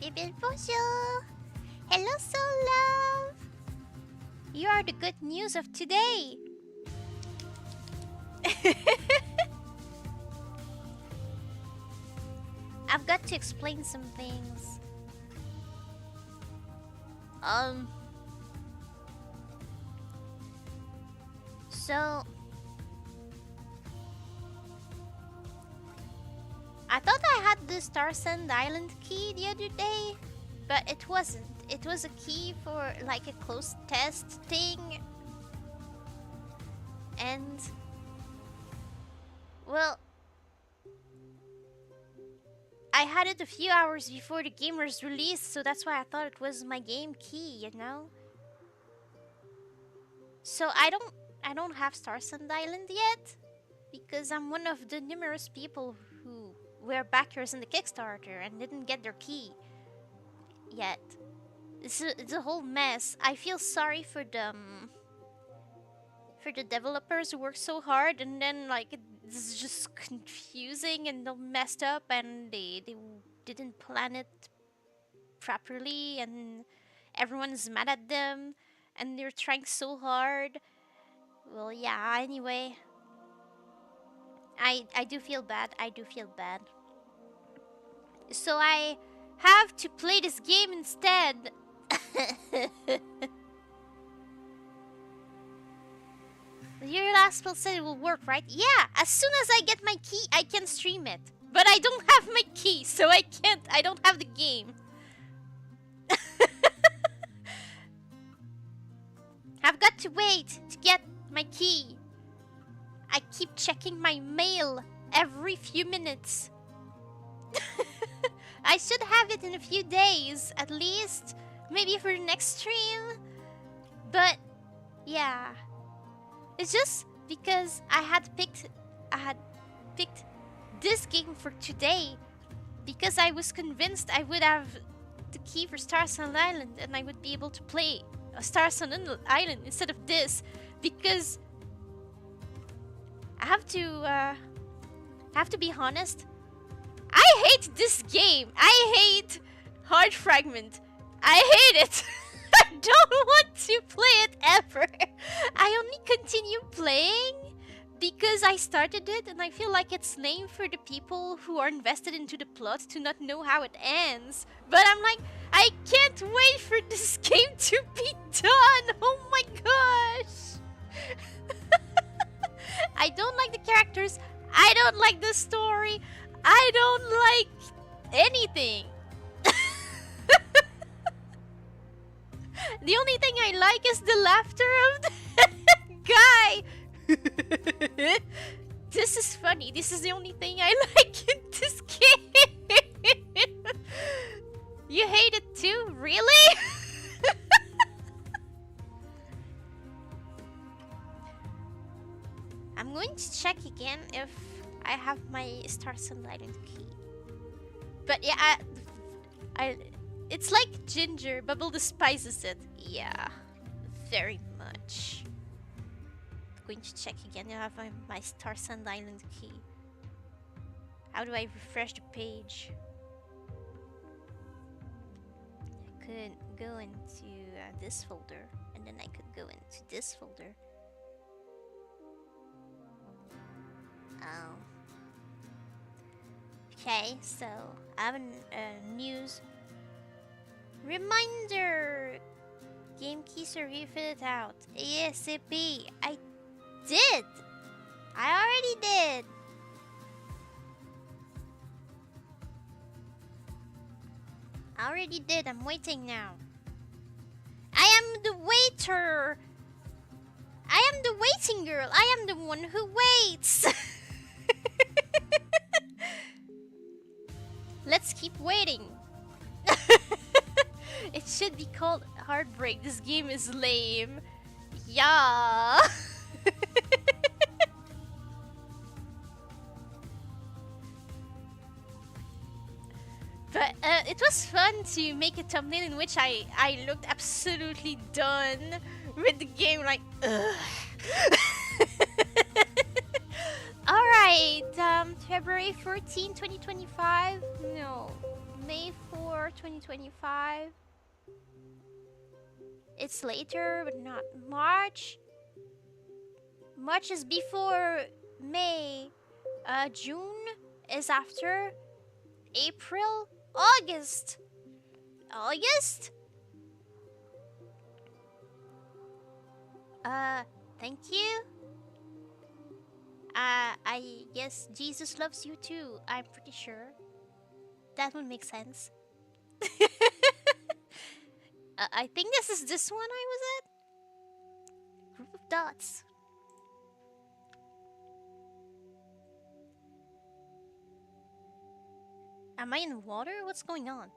Bibil bonjour. Hello, soul love. You are the good news of today. I've got to explain some things. So I thought I had the Starsand Island key the other day, but it wasn't. It was a key for like a closed test thing. And well, I had it a few hours before the game was released, so that's why I thought it was my game key, you know? So I don't have Starsand Island yet, because I'm one of the numerous people who were backers in the Kickstarter and didn't get their key yet. It's a whole mess. I feel sorry for them, for the developers who work so hard, and then like it's just confusing and they're messed up and they didn't plan it properly and everyone's mad at them and they're trying so hard. Well, yeah, anyway. I do feel bad. I do feel bad. So I have to play this game instead. Your last spell said it will work, right? Yeah, as soon as I get my key, I can stream it. But I don't have my key, so I can't. I don't have the game. I've got to wait to get my key. I keep checking my mail every few minutes. I should have it in a few days, at least. Maybe for the next stream. But, yeah. It's just because I had picked this game for today. Because I was convinced I would have the key for Starsand Island and I would be able to play Starsand Island instead of this. Because I have to be honest. I hate this game. I hate Hard Fragment. I hate it. I don't want to play it ever. I only continue playing because I started it and I feel like it's lame for the people who are invested into the plot to not know how it ends. But I'm like, I can't wait for this game to be done. Oh my gosh. I don't like the characters. I don't like the story. I don't like anything. The only thing I like is the laughter of the guy. This is funny. This is the only thing I like in this game. You hate it too? Really? I'm going to check again if I have my Starsand Island key. But yeah, it's like ginger. Bubble despises it. Yeah, very much. I'm going to check again. I have my Starsand Island key. How do I refresh the page? I could go into this folder, and then I could go into this folder. Oh. Okay, so I have a news reminder. Game keys are refilled out ASAP. I did. I already did. I already did. I'm waiting now. I am the waiter. I am the waiting girl. I am the one who waits. Let's keep waiting. It should be called Heartbreak. This game is lame. Yeah. But it was fun to make a thumbnail in which I looked absolutely done with the game, like, ugh. Alright, February 14, 2025? No. May 4, 2025. It's later, but not March. March is before May. June is after. April. August. August? Thank you. I guess Jesus loves you too. I'm pretty sure. That would make sense. I think this is this one I was at. Group of dots. Am I in water? What's going on?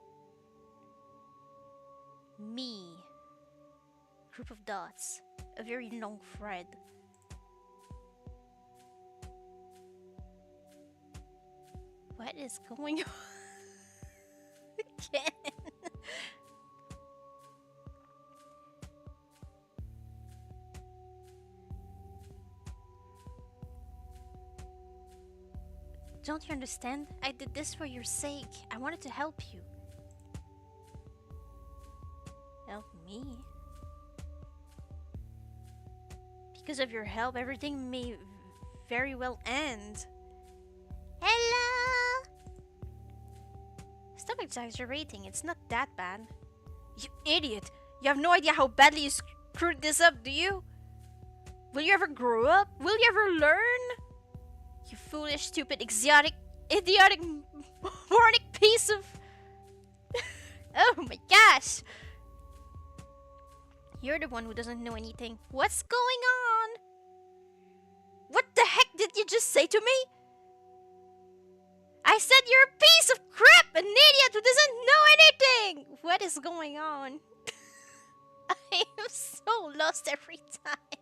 Me. Group of dots. A very long thread. What is going on? Again. Don't you understand? I did this for your sake. I wanted to help you. Help me? Because of your help, everything may very well end. Hello! Stop exaggerating. It's not that bad. You idiot! You have no idea how badly you screwed this up, do you? Will you ever grow up? Will you ever learn? You foolish, stupid, idiotic, moronic piece of... Oh my gosh! You're the one who doesn't know anything. What's going on? What the heck did you just say to me? I said you're a piece of crap! An idiot who doesn't know anything! What is going on? I am so lost every time.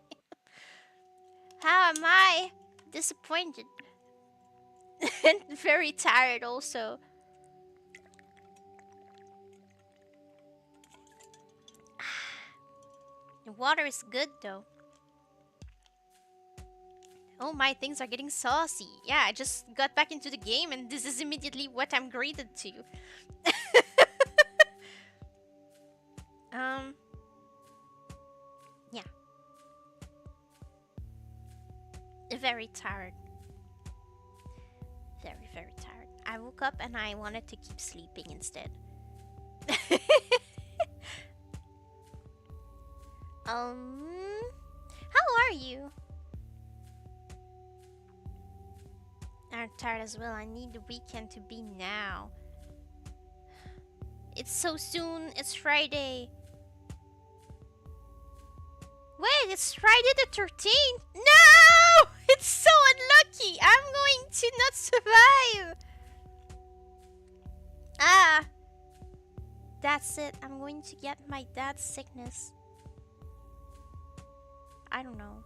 How am I? Disappointed. And very tired also. The water is good though. Oh my, things are getting saucy. Yeah, I just got back into the game and this is immediately what I'm greeted to. Yeah. Very tired. Very, very tired. I woke up and I wanted to keep sleeping instead. How are you? I'm tired as well. I need the weekend to be now. It's so soon. It's Friday. Wait, it's Friday the 13th? No! It's so unlucky. I'm going to not survive. Ah. That's it. I'm going to get my dad's sickness. I don't know.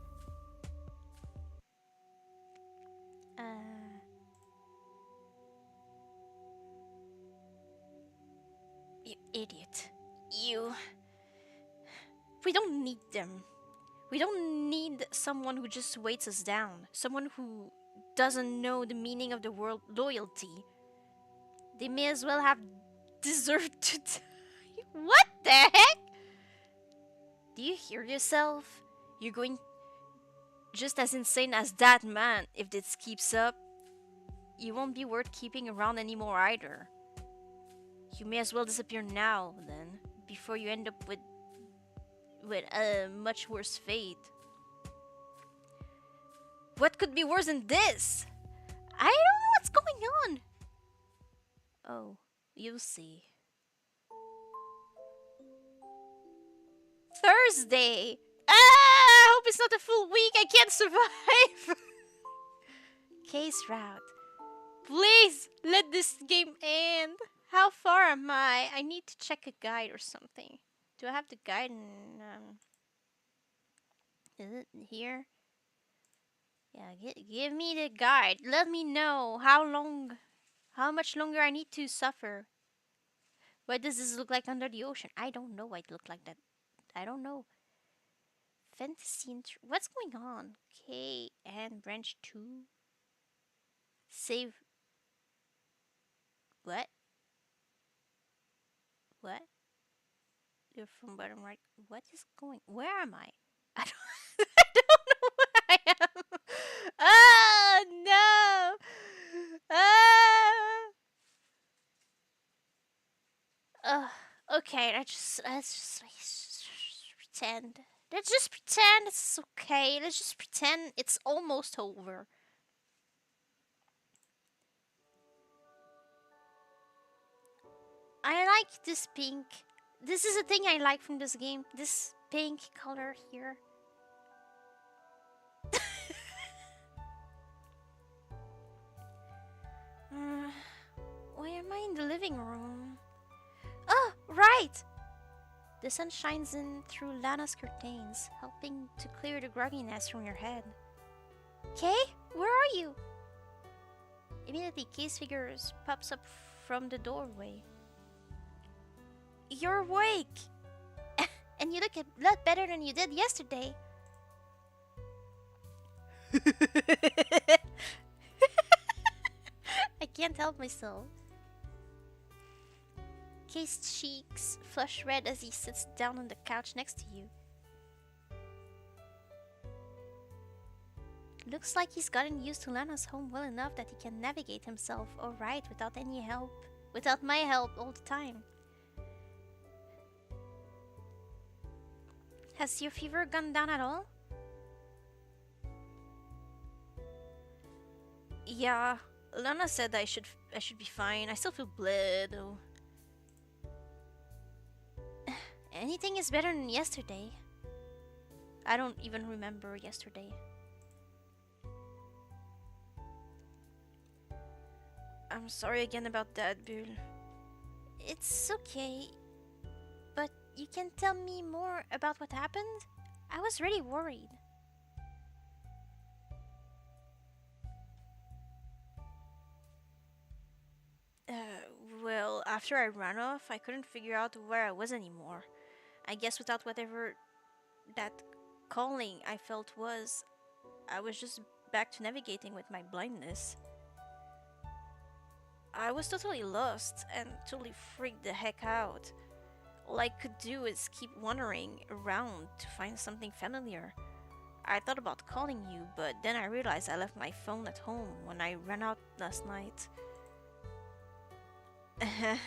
You idiot. You. We don't need them. We don't need someone who just weights us down. Someone who doesn't know the meaning of the word loyalty. They may as well have deserved to die. What the heck? Do you hear yourself? You're going just as insane as that man. If this keeps up, you won't be worth keeping around anymore either. You may as well disappear now, then, before you end up with a much worse fate. What could be worse than this? I don't know what's going on. Oh, you'll see. Thursday! I hope it's not a full week. I can't survive. Case route. Please, let this game end. How far am I? I need to check a guide or something. Do I have the guide in, is it here? Yeah, give me the guide. Let me know how much longer I need to suffer. What does this look like under the ocean? I don't know why it looked like that. I don't know. Fantasy, what's going on? K and branch 2. Save. What? What? You're from bottom right. What is going? Where am I? I don't, I don't know where I am. Oh no! Ah! Okay. Let's just pretend. Let's just pretend it's okay. Let's just pretend it's almost over. I like this pink. This is a thing I like from this game. This pink color here. Uh, why am I in the living room? Oh, right! The sun shines in through Lana's curtains, helping to clear the grogginess from your head. Kay, where are you? Immediately, Kay's figure pops up from the doorway. You're awake! And you look a lot better than you did yesterday. I can't help myself. Kay's cheeks flush red as he sits down on the couch next to you. Looks like he's gotten used to Lana's home well enough that he can navigate himself alright without any help. Without my help all the time. Has your fever gone down at all? Yeah, Lana said I should be fine. I still feel bleh though. Anything is better than yesterday. I don't even remember yesterday. I'm sorry again about that, Bull. It's okay. But you can tell me more about what happened? I was really worried. Well, after I ran off, I couldn't figure out where I was anymore. I guess without whatever that calling I felt was, I was just back to navigating with my blindness. I was totally lost and totally freaked the heck out. All I could do is keep wandering around to find something familiar. I thought about calling you, but then I realized I left my phone at home when I ran out last night. I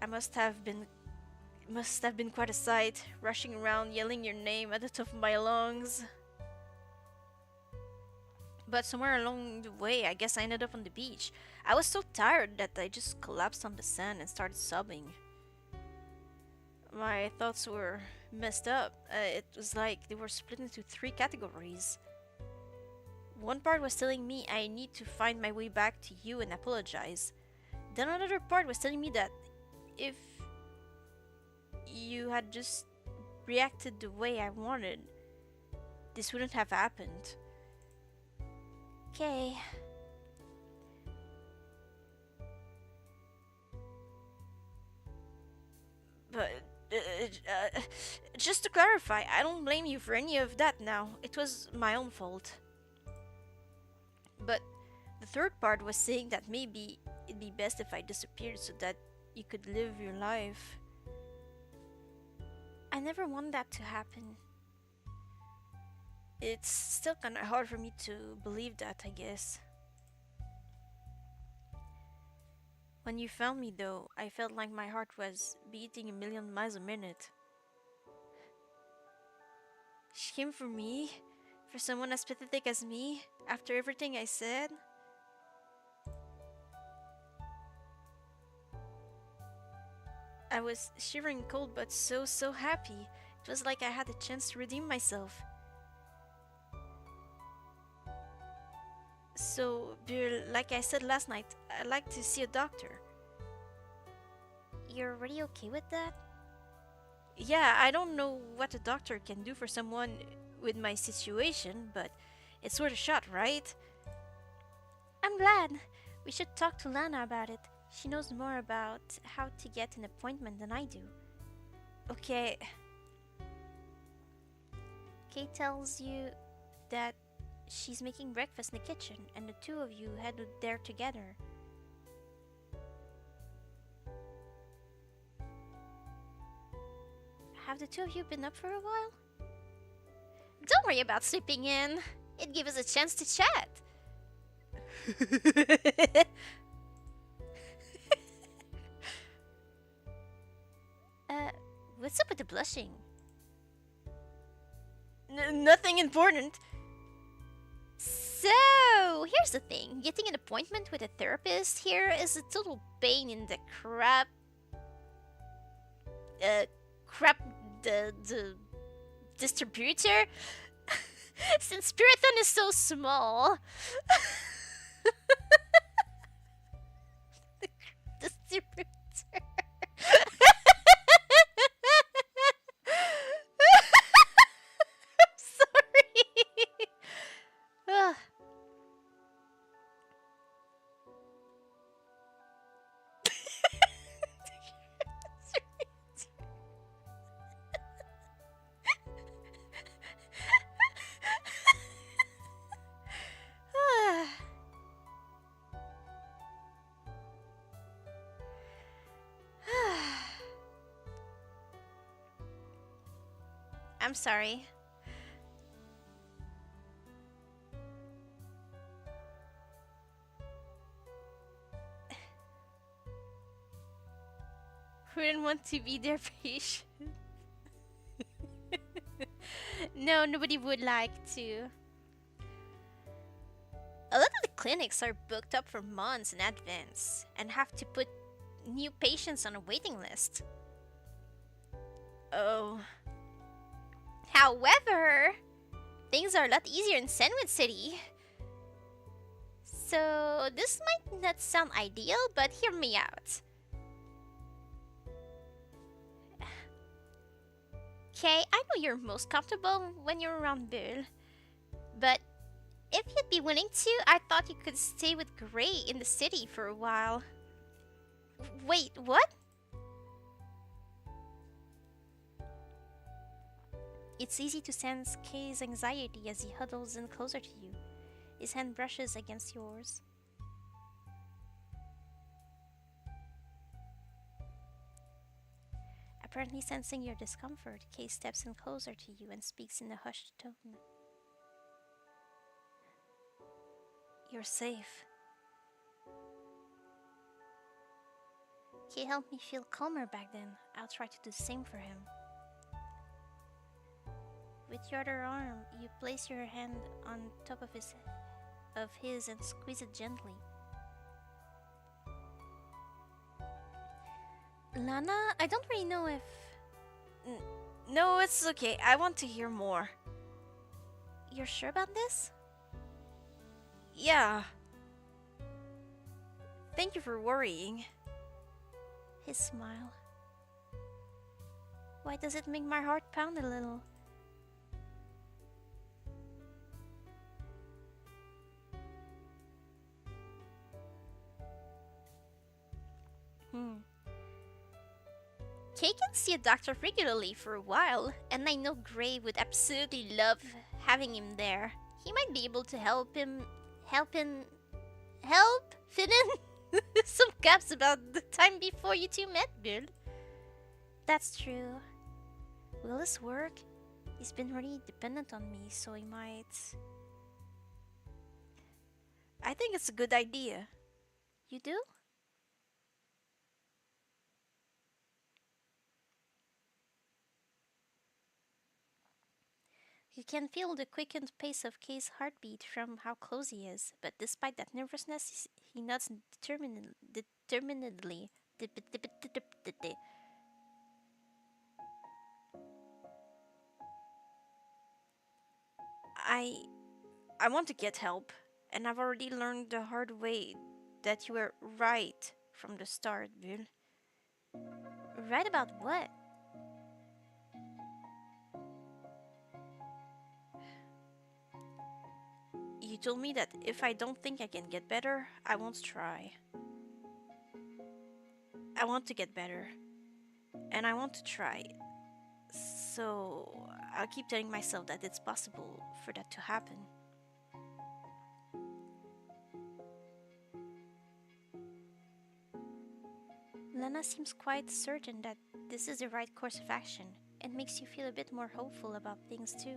must have been quite a sight, rushing around yelling your name at the top of my lungs. But somewhere along the way, I guess I ended up on the beach. I was so tired that I just collapsed on the sand and started sobbing. My thoughts were messed up. It was like they were split into three categories. One part was telling me I need to find my way back to you and apologize. Then another part was telling me that if you had just reacted the way I wanted, this wouldn't have happened. Okay. But, just to clarify, I don't blame you for any of that now. It was my own fault. But the third part was saying that maybe it'd be best if I disappeared so that you could live your life. I never want that to happen. It's still kinda hard for me to believe that, I guess. When you found me though, I felt like my heart was beating a million miles a minute. She came for me? For someone as pathetic as me? After everything I said? I was shivering cold but so happy. It was like I had a chance to redeem myself. So, like I said last night, I'd like to see a doctor. You're already okay with that? Yeah, I don't know what a doctor can do for someone with my situation, but it's worth a shot, right? I'm glad. We should talk to Lana about it. She knows more about how to get an appointment than I do. Okay. Kate tells you that she's making breakfast in the kitchen and the two of you headed there together. Have the two of you been up for a while? Don't worry about sleeping in. It gave us a chance to chat. What's up with the blushing? Nothing important. So, here's the thing. Getting an appointment with a therapist here is a total pain in the the distributor. Since Spiriton is so small. The distributor. I'm sorry. Ugh. I'm sorry. Who didn't want to be their patient? No, nobody would like to. A lot of the clinics are booked up for months in advance and have to put new patients on a waiting list. Oh. However, things are a lot easier in Senwood City. So, this might not sound ideal, but hear me out. Okay, I know you're most comfortable when you're around Bull, but if you'd be willing to, I thought you could stay with Gray in the city for a while. Wait, what? It's easy to sense Kay's anxiety as he huddles in closer to you. His hand brushes against yours. Apparently sensing your discomfort, Kay steps in closer to you and speaks in a hushed tone. You're safe. Kay helped me feel calmer back then. I'll try to do the same for him. With your other arm, you place your hand on top of his and squeeze it gently. Lana, I don't really know if... No, it's okay. I want to hear more. You're sure about this? Yeah. Thank you for worrying. His smile. Why does it make my heart pound a little? Kay can see a doctor regularly for a while, and I know Gray would absolutely love having him there. He might be able to help fill in some gaps about the time before you two met, Bill. That's true. Will this work? He's been really dependent on me, so he might... I think it's a good idea. You do? You can feel the quickened pace of Kay's heartbeat from how close he is, but despite that nervousness, he nods determinedly. I want to get help, and I've already learned the hard way that you were right from the start, Bull. Right about what? You told me that if I don't think I can get better, I won't try. I want to get better, and I want to try. So I'll keep telling myself that it's possible for that to happen. Lana seems quite certain that this is the right course of action, and makes you feel a bit more hopeful about things too.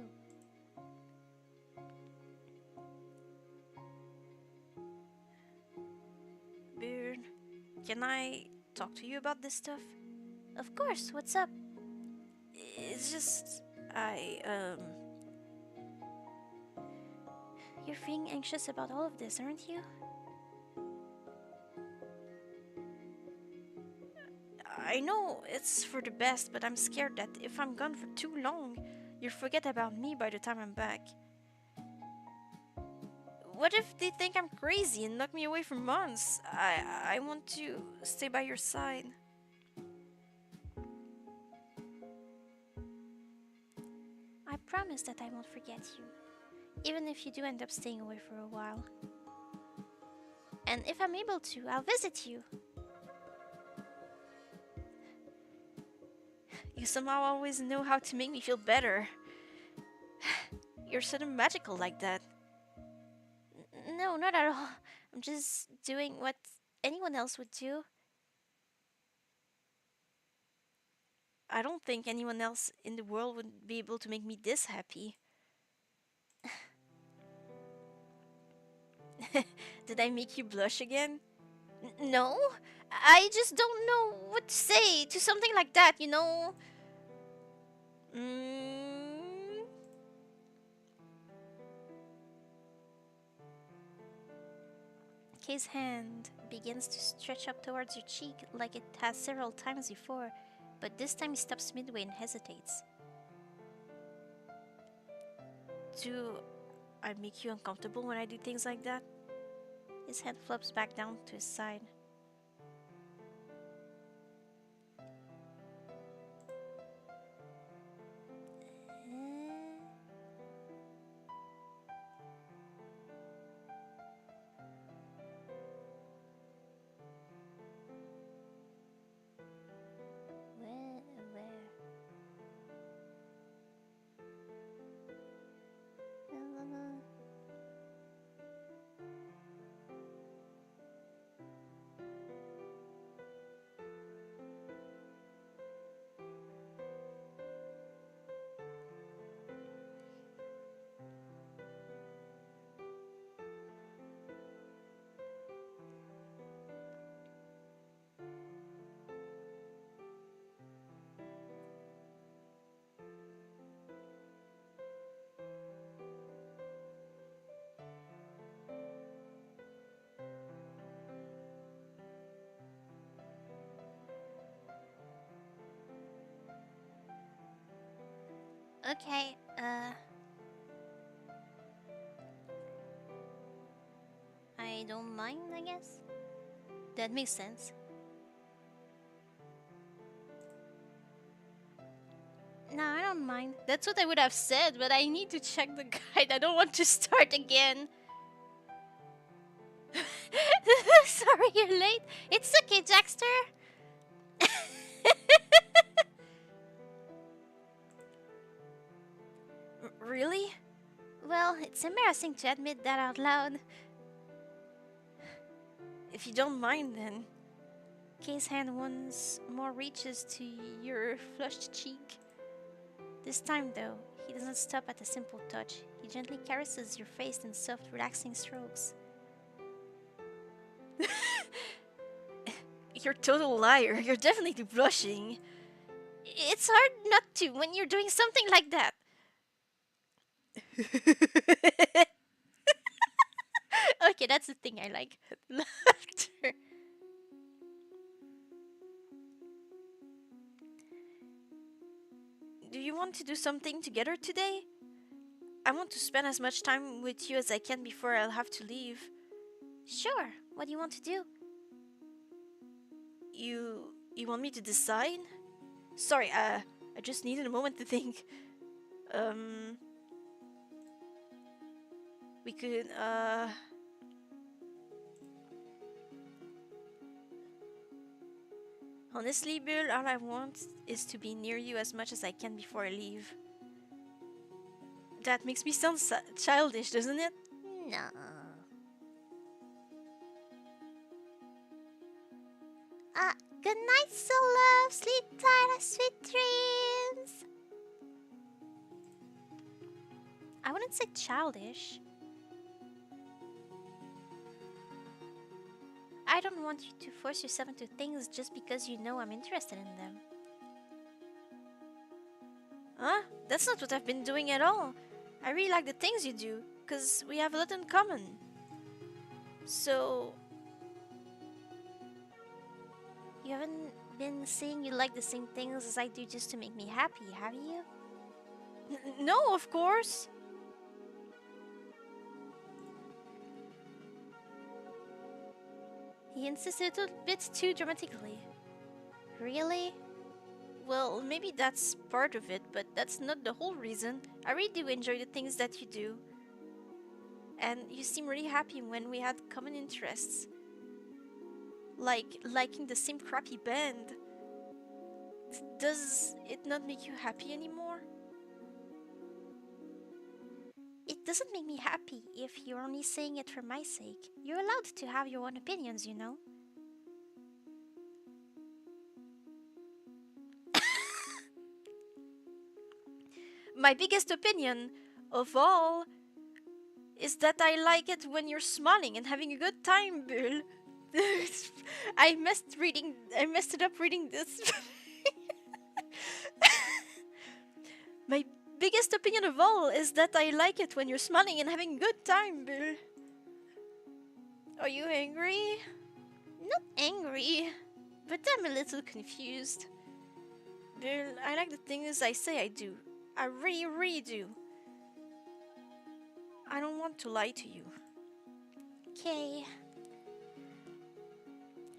Beard, can I talk to you about this stuff? Of course, what's up? It's just, You're feeling anxious about all of this, aren't you? I know it's for the best, but I'm scared that if I'm gone for too long, you'll forget about me by the time I'm back. What if they think I'm crazy and lock me away for months? I want to stay by your side. I promise that I won't forget you, even if you do end up staying away for a while. And if I'm able to, I'll visit you. You somehow always know how to make me feel better. You're sort of magical like that. No, not at all. I'm just doing what anyone else would do. I don't think anyone else in the world would be able to make me this happy. Did I make you blush again? No, I just don't know what to say to something like that, you know? Mm, Kay's hand begins to stretch up towards your cheek like it has several times before, but this time he stops midway and hesitates. do I make you uncomfortable when I do things like that? His head flops back down to his side. Where? Okay, I don't mind, I guess. That makes sense. No, I don't mind. That's what I would have said, but I need to check the guide. I don't want to start again. Sorry you're late. It's okay, Jackster. Really? Well, it's embarrassing to admit that out loud. If you don't mind, then. Kay's hand once more reaches to your flushed cheek. This time, though, he doesn't stop at a simple touch. He gently caresses your face in soft, relaxing strokes. You're a total liar. You're definitely blushing. It's hard not to when you're doing something like that. Okay, that's the thing I like. Laughter. Do you want to do something together today? I want to spend as much time with you as I can before I'll have to leave. Sure. What do you want to do? You want me to decide? Sorry, I just needed a moment to think. We could, Honestly, Bill, all I want is to be near you as much as I can before I leave. That makes me sound childish, doesn't it? No. Good night, so love. Sleep tight, have sweet dreams. I wouldn't say childish. I don't want you to force yourself into things just because you know I'm interested in them. Huh? That's not what I've been doing at all. I really like the things you do, because we have a lot in common. So, You haven't been saying you like the same things as I do just to make me happy, have you? no, of course. He insisted a bit too dramatically. Really? Well, maybe that's part of it, but that's not the whole reason. I really do enjoy the things that you do. And you seem really happy when we had common interests. Like liking the same crappy band. Does it not make you happy anymore? It doesn't make me happy if you're only saying it for my sake. You're allowed to have your own opinions, you know? My biggest opinion of all is that I like it when you're smiling and having a good time, Bill. I messed it up reading this. My biggest opinion of all is that I like it when you're smiling and having a good time, Bill. Are you angry? Not angry, but I'm a little confused. Bill, I like the things I say I do. I really, really do. I don't want to lie to you. Okay.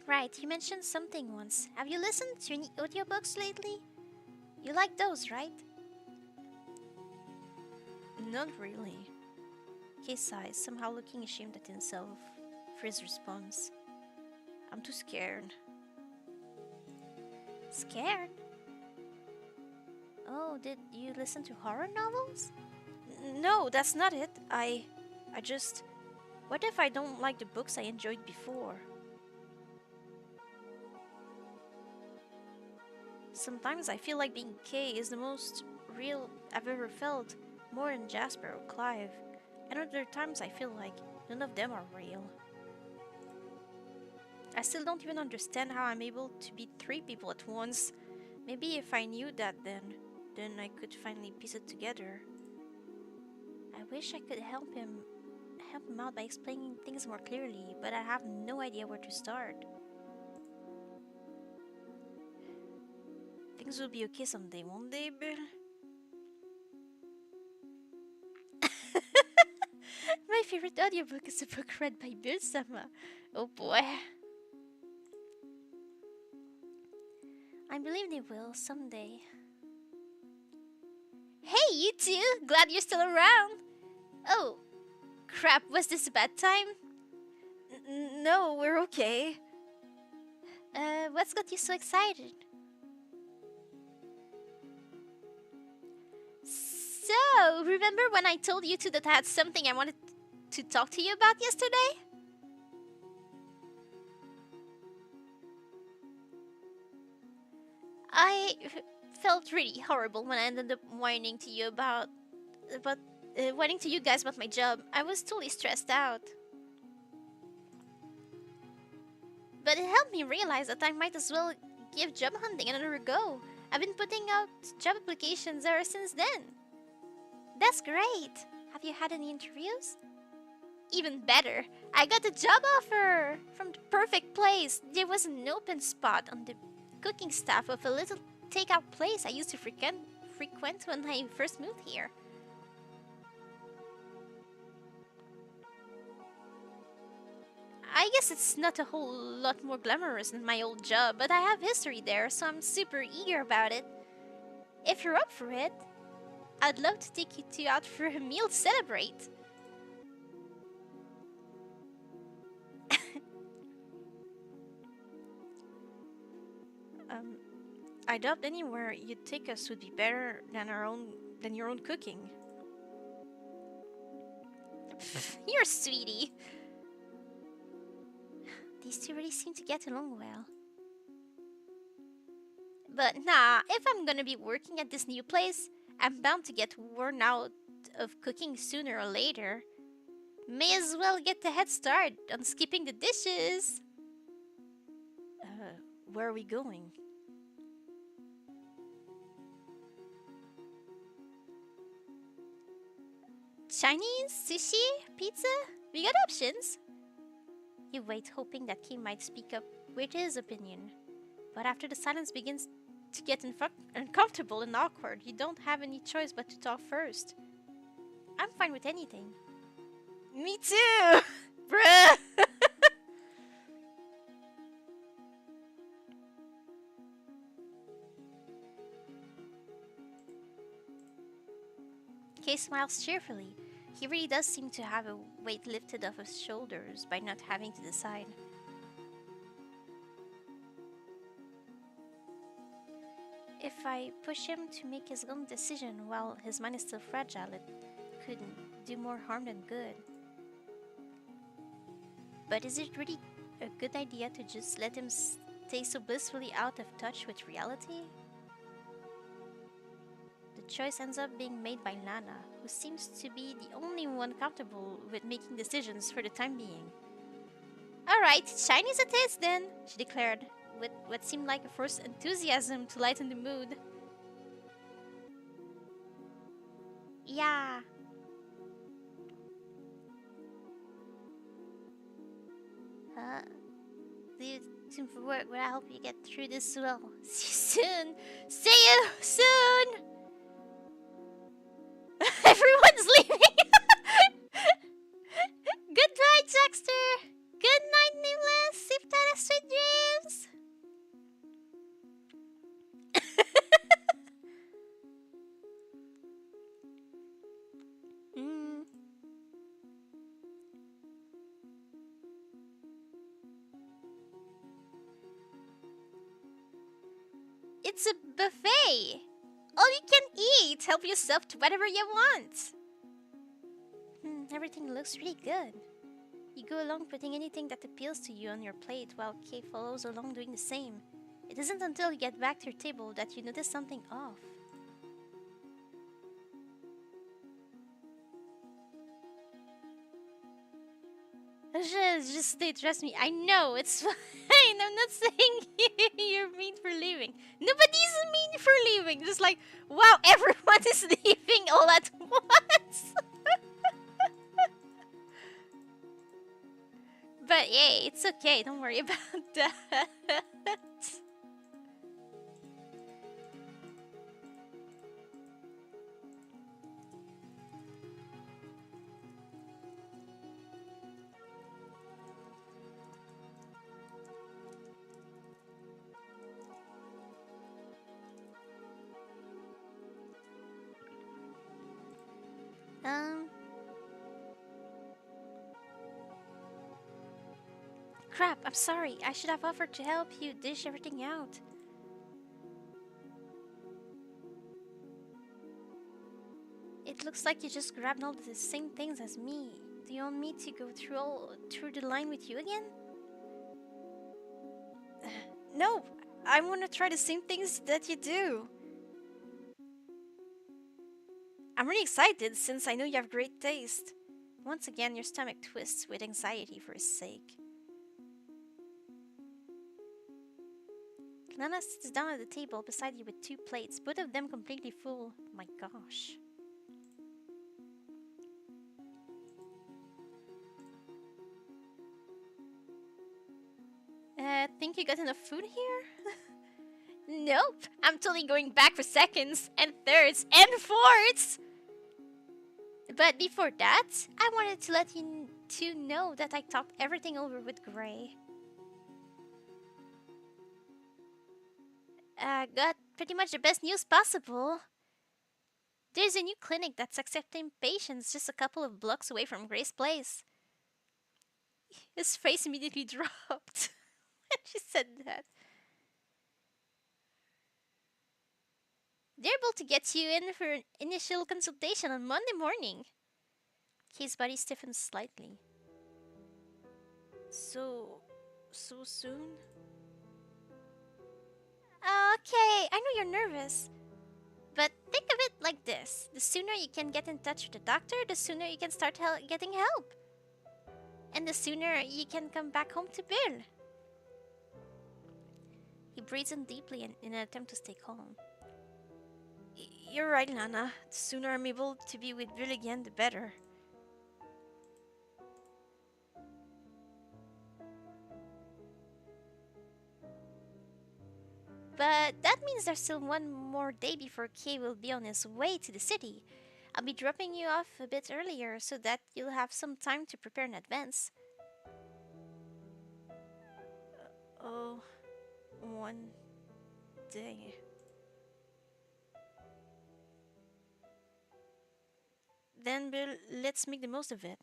Right, you mentioned something once. Have you listened to any audiobooks lately? You like those, right? Not really. He sighs, somehow looking ashamed at himself for his response. I'm too scared. Scared? Oh, did you listen to horror novels? No, that's not it. I just... What if I don't like the books I enjoyed before? Sometimes I feel like being gay is the most real I've ever felt, more than Jasper or Clive. And other times I feel like none of them are real. I still don't even understand how I'm able to be 3 people at once. Maybe if I knew that then I could finally piece it together. I wish I could help him out by explaining things more clearly, but I have no idea where to start. Things will be okay someday, won't they, Bill? My favorite audiobook is a book read by Bill Sama. Oh boy. I believe they will someday. Hey, you two! Glad you're still around! Oh, crap, was this a bad time? No, we're okay. What's got you so excited? So, remember when I told you two that I had something I wanted to talk to you about yesterday? I felt really horrible when I ended up whining to you whining to you guys about my job. I was totally stressed out. But it helped me realize that I might as well give job hunting another go. I've been putting out job applications ever since then. That's great. Have you had any interviews? Even better, I got a job offer from the perfect place. There was an open spot on the cooking staff of a little takeout place I used to frequent when I first moved here. I guess it's not a whole lot more glamorous than my old job, but I have history there, so I'm super eager about it. If you're up for it, I'd love to take you two out for a meal to celebrate. I doubt anywhere you'd take us would be better than your own cooking. You're a sweetie. These two really seem to get along well. But nah, if I'm gonna be working at this new place, I'm bound to get worn out of cooking sooner or later. May as well get the head start on skipping the dishes. Where are we going? Chinese? Sushi? Pizza? We got options. You wait, hoping that Kim might speak up with his opinion. But after the silence begins to get uncomfortable and awkward, you don't have any choice but to talk first. I'm fine with anything. Me too! Bruh! Kay smiles cheerfully. He really does seem to have a weight lifted off his shoulders by not having to decide. If I push him to make his own decision while his mind is still fragile, it could do more harm than good. But is it really a good idea to just let him stay so blissfully out of touch with reality? The choice ends up being made by Lana, who seems to be the only one comfortable with making decisions for the time being. Alright, Chinese it is then, she declared, with what seemed like a forced enthusiasm to lighten the mood. Yeah. Leave it soon for work, but I hope you get through this well. See you soon! See you soon! Everyone's leaving! Goodbye, Jackster! Good night, Nameless! Sleep tight of sweet dreams! It's a buffet! All you can eat! Help yourself to whatever you want! Everything looks really good. You go along putting anything that appeals to you on your plate while Kay follows along doing the same. It isn't until you get back to your table that you notice something off. Just stay, trust me. I know, it's fine. I'm not saying you're mean for leaving. Nobody's mean for leaving. Just like, wow, everyone is leaving all at once. But yeah, it's okay. Don't worry about that. Crap, I'm sorry. I should have offered to help you dish everything out. It looks like you just grabbed all the same things as me. Do you want me to go through the line with you again? No, I want to try the same things that you do. I'm really excited since I know you have great taste. Once again, your stomach twists with anxiety for his sake. Nana sits down at the table beside you with 2 plates, both of them completely full. My gosh. Think you got enough food here? Nope. I'm totally going back for seconds and thirds and fourths. But before that, I wanted to let you two know that I talked everything over with Gray. Got pretty much the best news possible. There's a new clinic that's accepting patients just a couple of blocks away from Gray's place. His face immediately dropped when she said that. They're able to get you in for an initial consultation on Monday morning. His body stiffens slightly. So soon? Okay, I know you're nervous. But think of it like this. The sooner you can get in touch with the doctor, the sooner you can start getting help. And the sooner you can come back home to Bill. He breathes in deeply in an attempt to stay calm. You're right, Lana. The sooner I'm able to be with Bill again, the better. But that means there's still one more day before Kay will be on his way to the city. I'll be dropping you off a bit earlier so that you'll have some time to prepare in advance. Oh, one day. Then, Bill, let's make the most of it.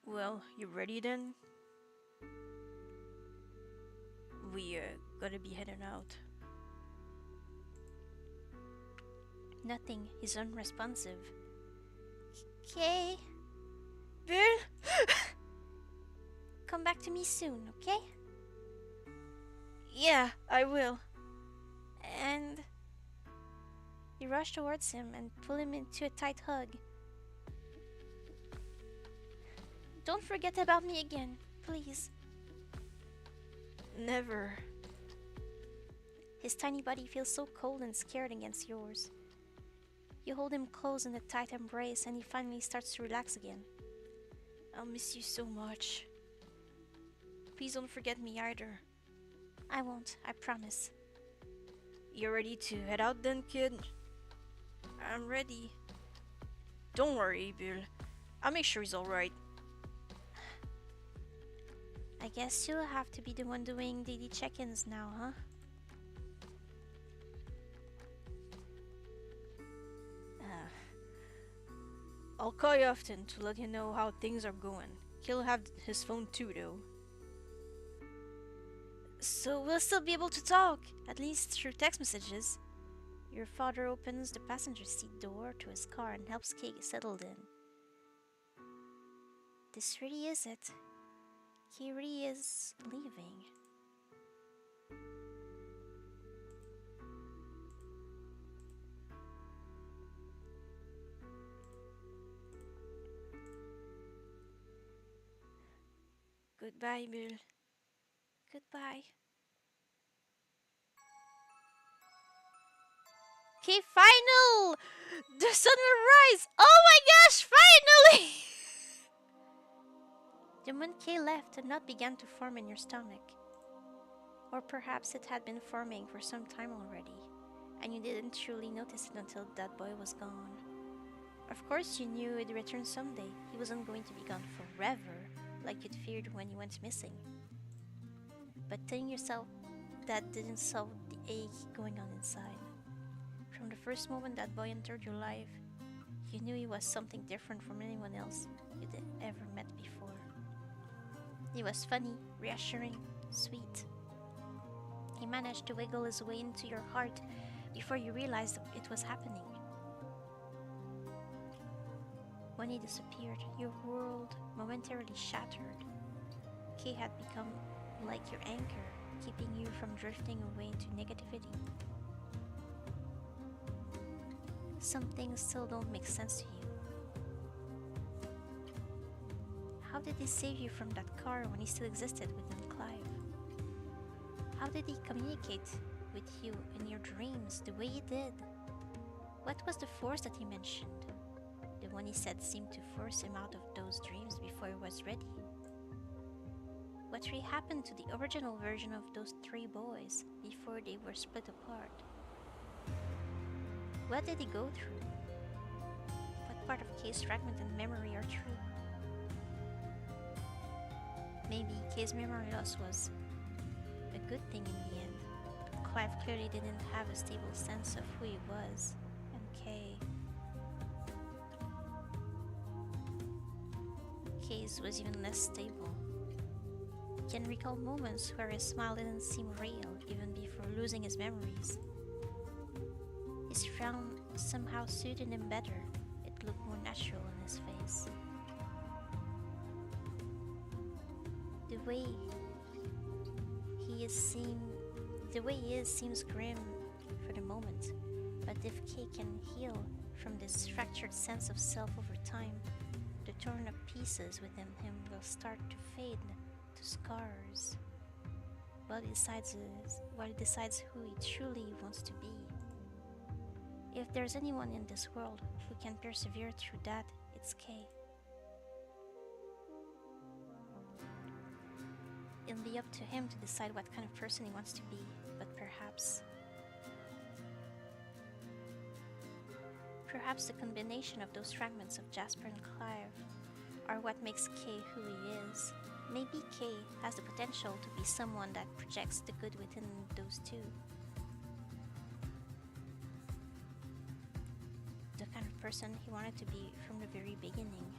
Well, you ready then? We gotta be heading out. Nothing. He's unresponsive. Kay, Bill? come back to me soon, okay? Yeah, I will. And you rush towards him and pull him into a tight hug. Don't forget about me again, please. Never. His tiny body feels so cold and scared against yours. You hold him close in a tight embrace and he finally starts to relax again. I'll miss you so much. Please don't forget me either. I won't, I promise. You ready to head out then, kid? I'm ready. Don't worry, Bill. I'll make sure he's alright. I guess you'll have to be the one doing daily check-ins now, huh? I'll call you often to let you know how things are going. He'll have his phone too, though. So we'll still be able to talk, at least through text messages. Your father opens the passenger seat door to his car and helps Kay settle in. This really is it. Kay really is leaving. Goodbye, Bill. Goodbye. Okay, final! The sun will rise! Oh my gosh, finally! The moon Kay left had not begun to form in your stomach. Or perhaps it had been forming for some time already, and you didn't truly notice it until that boy was gone. Of course you knew he'd return someday. He wasn't going to be gone forever, like you'd feared when he went missing. But telling yourself that didn't solve the ache going on inside. From the first moment that boy entered your life, you knew he was something different from anyone else you'd ever met before. He was funny, reassuring, sweet. He managed to wiggle his way into your heart before you realized it was happening. When he disappeared, your world momentarily shattered. Kay had become like your anchor, keeping you from drifting away into negativity. Some things still don't make sense to you. How did he save you from that car when he still existed within Clive? How did he communicate with you in your dreams the way he did? What was the force that he mentioned? The one he said seemed to force him out of those dreams before he was ready. What really happened to the original version of those three boys before they were split apart? What did he go through? What part of Kay's fragment and memory are true? Maybe Kay's memory loss was a good thing in the end. Clive clearly didn't have a stable sense of who he was, and Kay's was even less stable. He can recall moments where his smile didn't seem real even before losing his memories. frown somehow suited him better. It looked more natural in his face. The way the way he is seems grim for the moment, but if Kay can heal from this fractured sense of self over time, the torn up pieces within him will start to fade to scars while he decides who he truly wants to be. If there's anyone in this world who can persevere through that, it's Kay. It'll be up to him to decide what kind of person he wants to be, but perhaps the combination of those fragments of Jasper and Clive are what makes Kay who he is. Maybe Kay has the potential to be someone that projects the good within those two. The kind of person he wanted to be from the very beginning.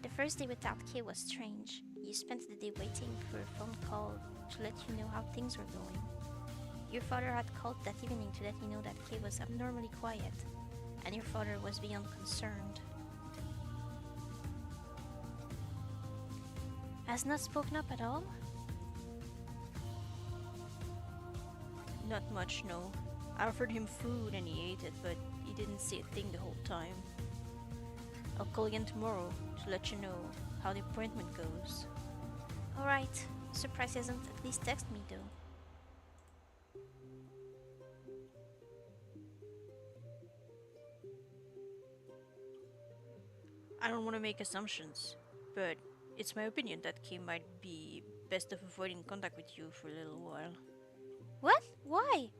The first day without Kay was strange. You spent the day waiting for a phone call to let you know how things were going. Your father had called that evening to let you know that Kay was abnormally quiet, and your father was beyond concerned. Has not spoken up at all? Not much, no. I offered him food and he ate it, but he didn't say a thing the whole time. I'll call again tomorrow to let you know how the appointment goes. Alright. Surprised he hasn't at least texted me though. I don't want to make assumptions, but it's my opinion that Kay might be best of avoiding contact with you for a little while. What? Why?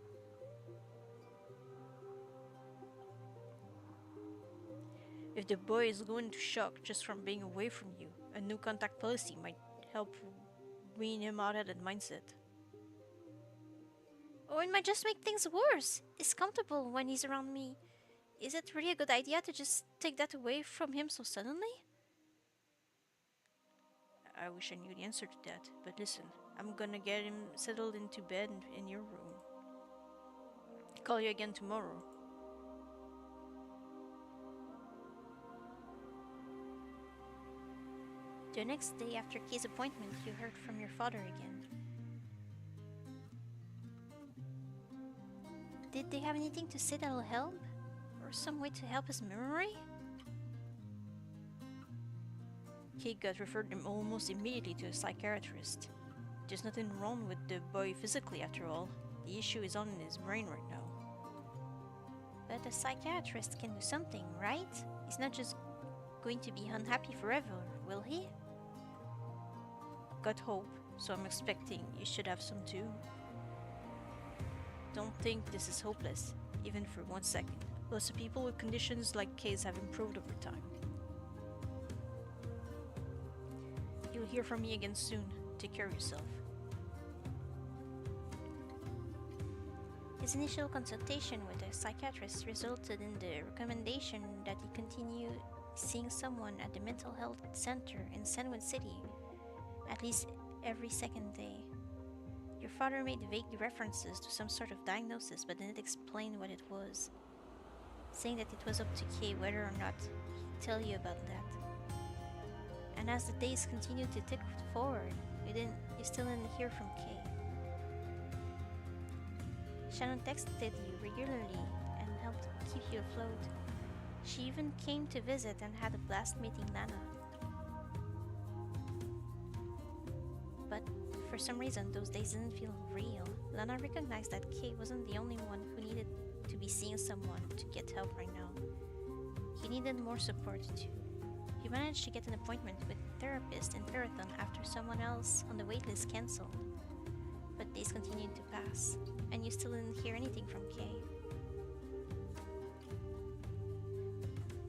If the boy is going into shock just from being away from you, a no contact policy might help wean him out of that mindset. Or it might just make things worse. He's comfortable when he's around me. Is it really a good idea to just take that away from him so suddenly? I wish I knew the answer to that, but listen, I'm gonna get him settled into bed in your room. Call you again tomorrow. The next day after Kay's appointment, you heard from your father again. Did they have anything to say that'll help? Or some way to help his memory? Kay got referred almost immediately to a psychiatrist. There's nothing wrong with the boy physically after all. The issue is on in his brain right now. But a psychiatrist can do something, right? He's not just going to be unhappy forever, will he? Got hope, so I'm expecting you should have some too. Don't think this is hopeless, even for 1 second. Lots of people with conditions like Kay's have improved over time. You'll hear from me again soon. Take care of yourself. His initial consultation with a psychiatrist resulted in the recommendation that he continue seeing someone at the mental health center in Sandwood City at least every second day. Your father made vague references to some sort of diagnosis but didn't explain what it was, saying that it was up to Kay whether or not he'd tell you about that. And as the days continued to tick forward, you still didn't hear from Kay. Shannon texted you regularly and helped keep you afloat. She even came to visit and had a blast meeting Lana. But for some reason, those days didn't feel real. Lana recognized that Kay wasn't the only one who needed to be seeing someone to get help right now. He needed more support too. He managed to get an appointment with a therapist in Marathon after someone else on the waitlist cancelled. But days continued to pass, and you still didn't hear anything from Kay.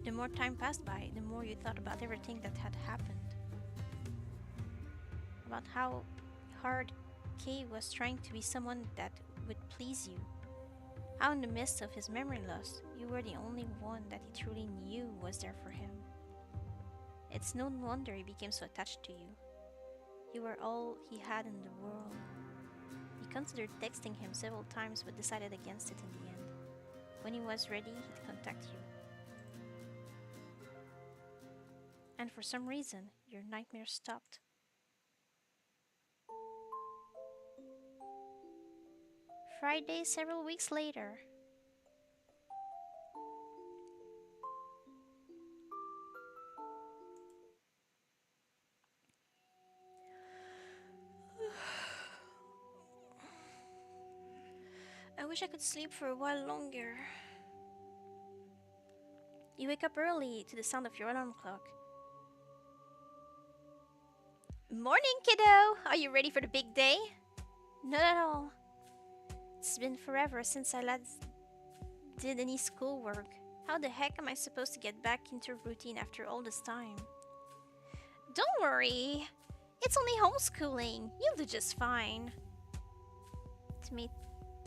The more time passed by, the more you thought about everything that had happened. About how hard Kay was trying to be someone that would please you. How in the midst of his memory loss, you were the only one that he truly knew was there for him. It's no wonder he became so attached to you. You were all he had in the world. He He considered texting him several times but decided against it in the end. When he was ready, he'd contact you. And for some reason, your nightmare stopped. Friday, several weeks later. I wish I could sleep for a while longer. You wake up early to the sound of your alarm clock. Morning, kiddo! Are you ready for the big day? Not at all. It's been forever since I last did any schoolwork. How the heck am I supposed to get back into routine after all this time? Don't worry. It's only homeschooling. You'll do just fine. It may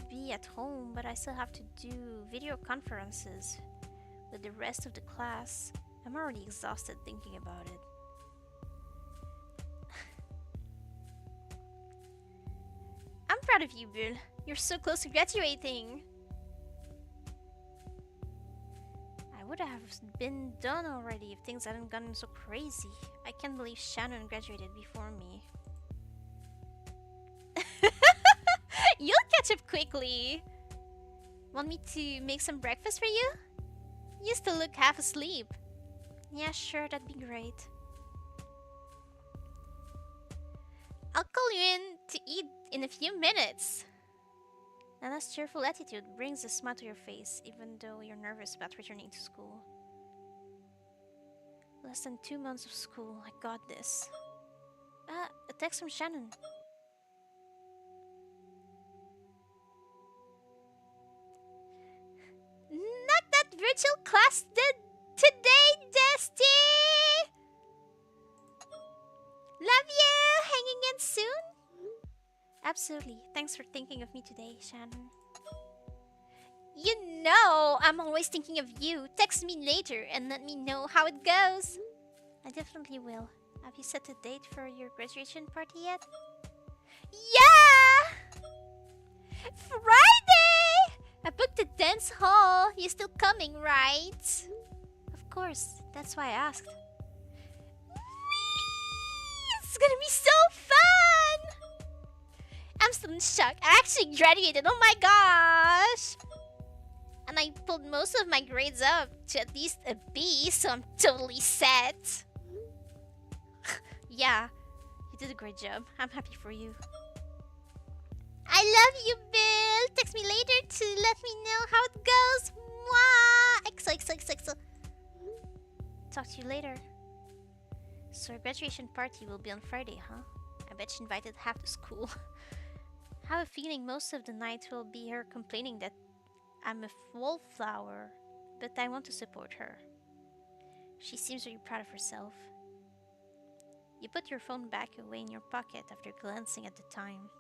be at home, but I still have to do video conferences with the rest of the class. I'm already exhausted thinking about it. I'm proud of you, Bull. You're so close to graduating. I would have been done already if things hadn't gotten so crazy. I can't believe Shannon graduated before me. You'll catch up quickly. Want me to make some breakfast for you? You still look half asleep. Yeah, sure, that'd be great. I'll call you in to eat in a few minutes. Nana's cheerful attitude brings a smile to your face, even though you're nervous about returning to school. Less than 2 months of school, I got this. A text from Shannon. Not that virtual class today, Dusty! Love you! Hanging in soon? Absolutely. Thanks for thinking of me today, Shannon. You know, I'm always thinking of you. Text me later and let me know how it goes. I definitely will. Have you set a date for your graduation party yet? Yeah! Friday! I booked the dance hall. You still coming, right? Of course. That's why I asked. It's gonna be so fun! I'm still in shock. I actually graduated. Oh my gosh! And I pulled most of my grades up to at least a B, so I'm totally set. Yeah, you did a great job. I'm happy for you. I love you, Bill. Text me later to let me know how it goes. Mwah! XOXOXOXO. Talk to you later. So our graduation party will be on Friday, huh? I bet she invited half the school. I have a feeling most of the night will be her complaining that I'm a wallflower, but I want to support her. She seems very proud of herself. You put your phone back away in your pocket after glancing at the time.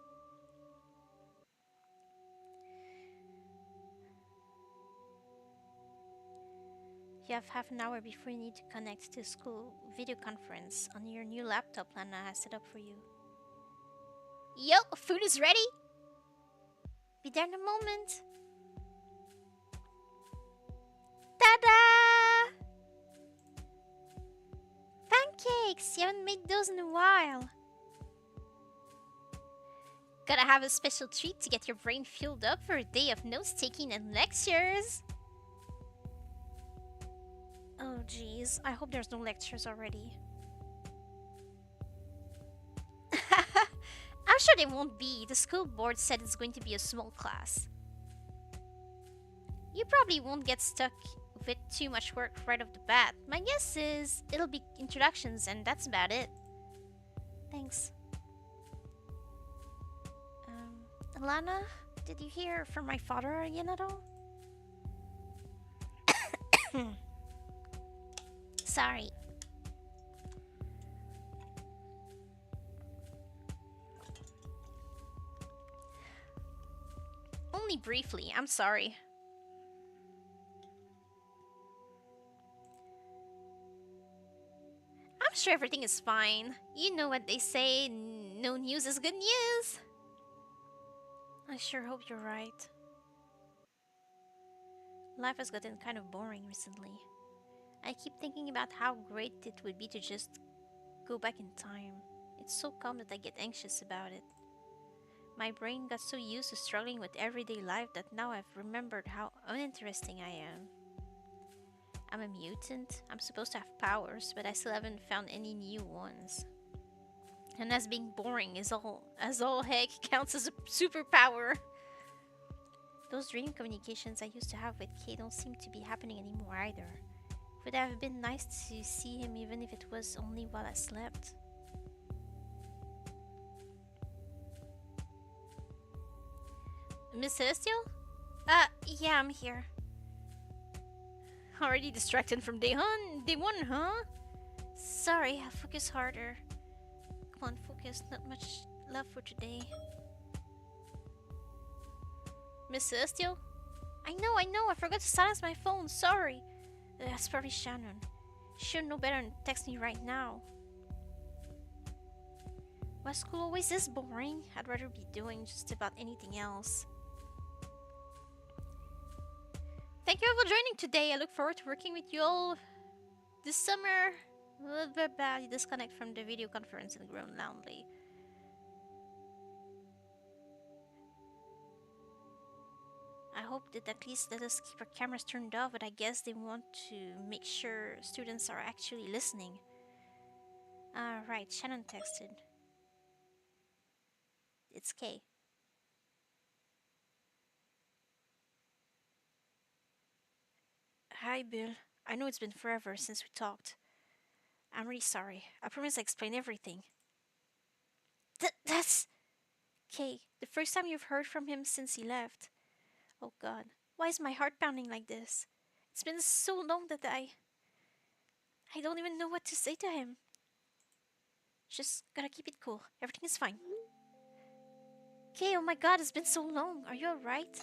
You have half an hour before you need to connect to a school video conference on your new laptop Lana has set up for you. Yo, food is ready! Be there in a moment. Ta-da! Pancakes! You haven't made those in a while. Gotta have a special treat to get your brain fueled up for a day of notes-taking and lectures. Oh geez, I hope there's no lectures already. I'm sure there won't be. The school board said it's going to be a small class. You probably won't get stuck with too much work right off the bat. My guess is it'll be introductions and that's about it. Thanks. Alana, did you hear from my father again at all? Sorry. Only briefly, I'm sorry. I'm sure everything is fine. You know what they say, no news is good news. I sure hope you're right. Life has gotten kind of boring recently. I keep thinking about how great it would be to just go back in time. It's so calm that I get anxious about it. My brain got so used to struggling with everyday life that now I've remembered how uninteresting I am. I'm a mutant. I'm supposed to have powers, but I still haven't found any new ones. And as being boring is all heck counts as a superpower. Those dream communications I used to have with Kay don't seem to be happening anymore either. It would have been nice to see him even if it was only while I slept. Miss Celestial? Yeah, I'm here. Already distracted from day one, huh? Sorry, I'll focus harder. Come on, focus. Not much left for today. Miss Celestial? I know. I forgot to silence my phone. Sorry. That's probably Shannon. She should know better and text me right now. Why school always is boring? I'd rather be doing just about anything else. Thank you all for joining today. I look forward to working with you all this summer. You disconnect from the video conference and groan loudly. I hope that at least let us keep our cameras turned off, but I guess they want to make sure students are actually listening. Right, Shannon texted. It's Kay. Hi, Bill. I know it's been forever since we talked. I'm really sorry. I promise I explain everything. That's... Kay, the first time you've heard from him since he left. Oh god, why is my heart pounding like this? It's been so long that I don't even know what to say to him. Just gotta keep it cool. Everything is fine. Kay, oh my god, it's been so long. Are you alright?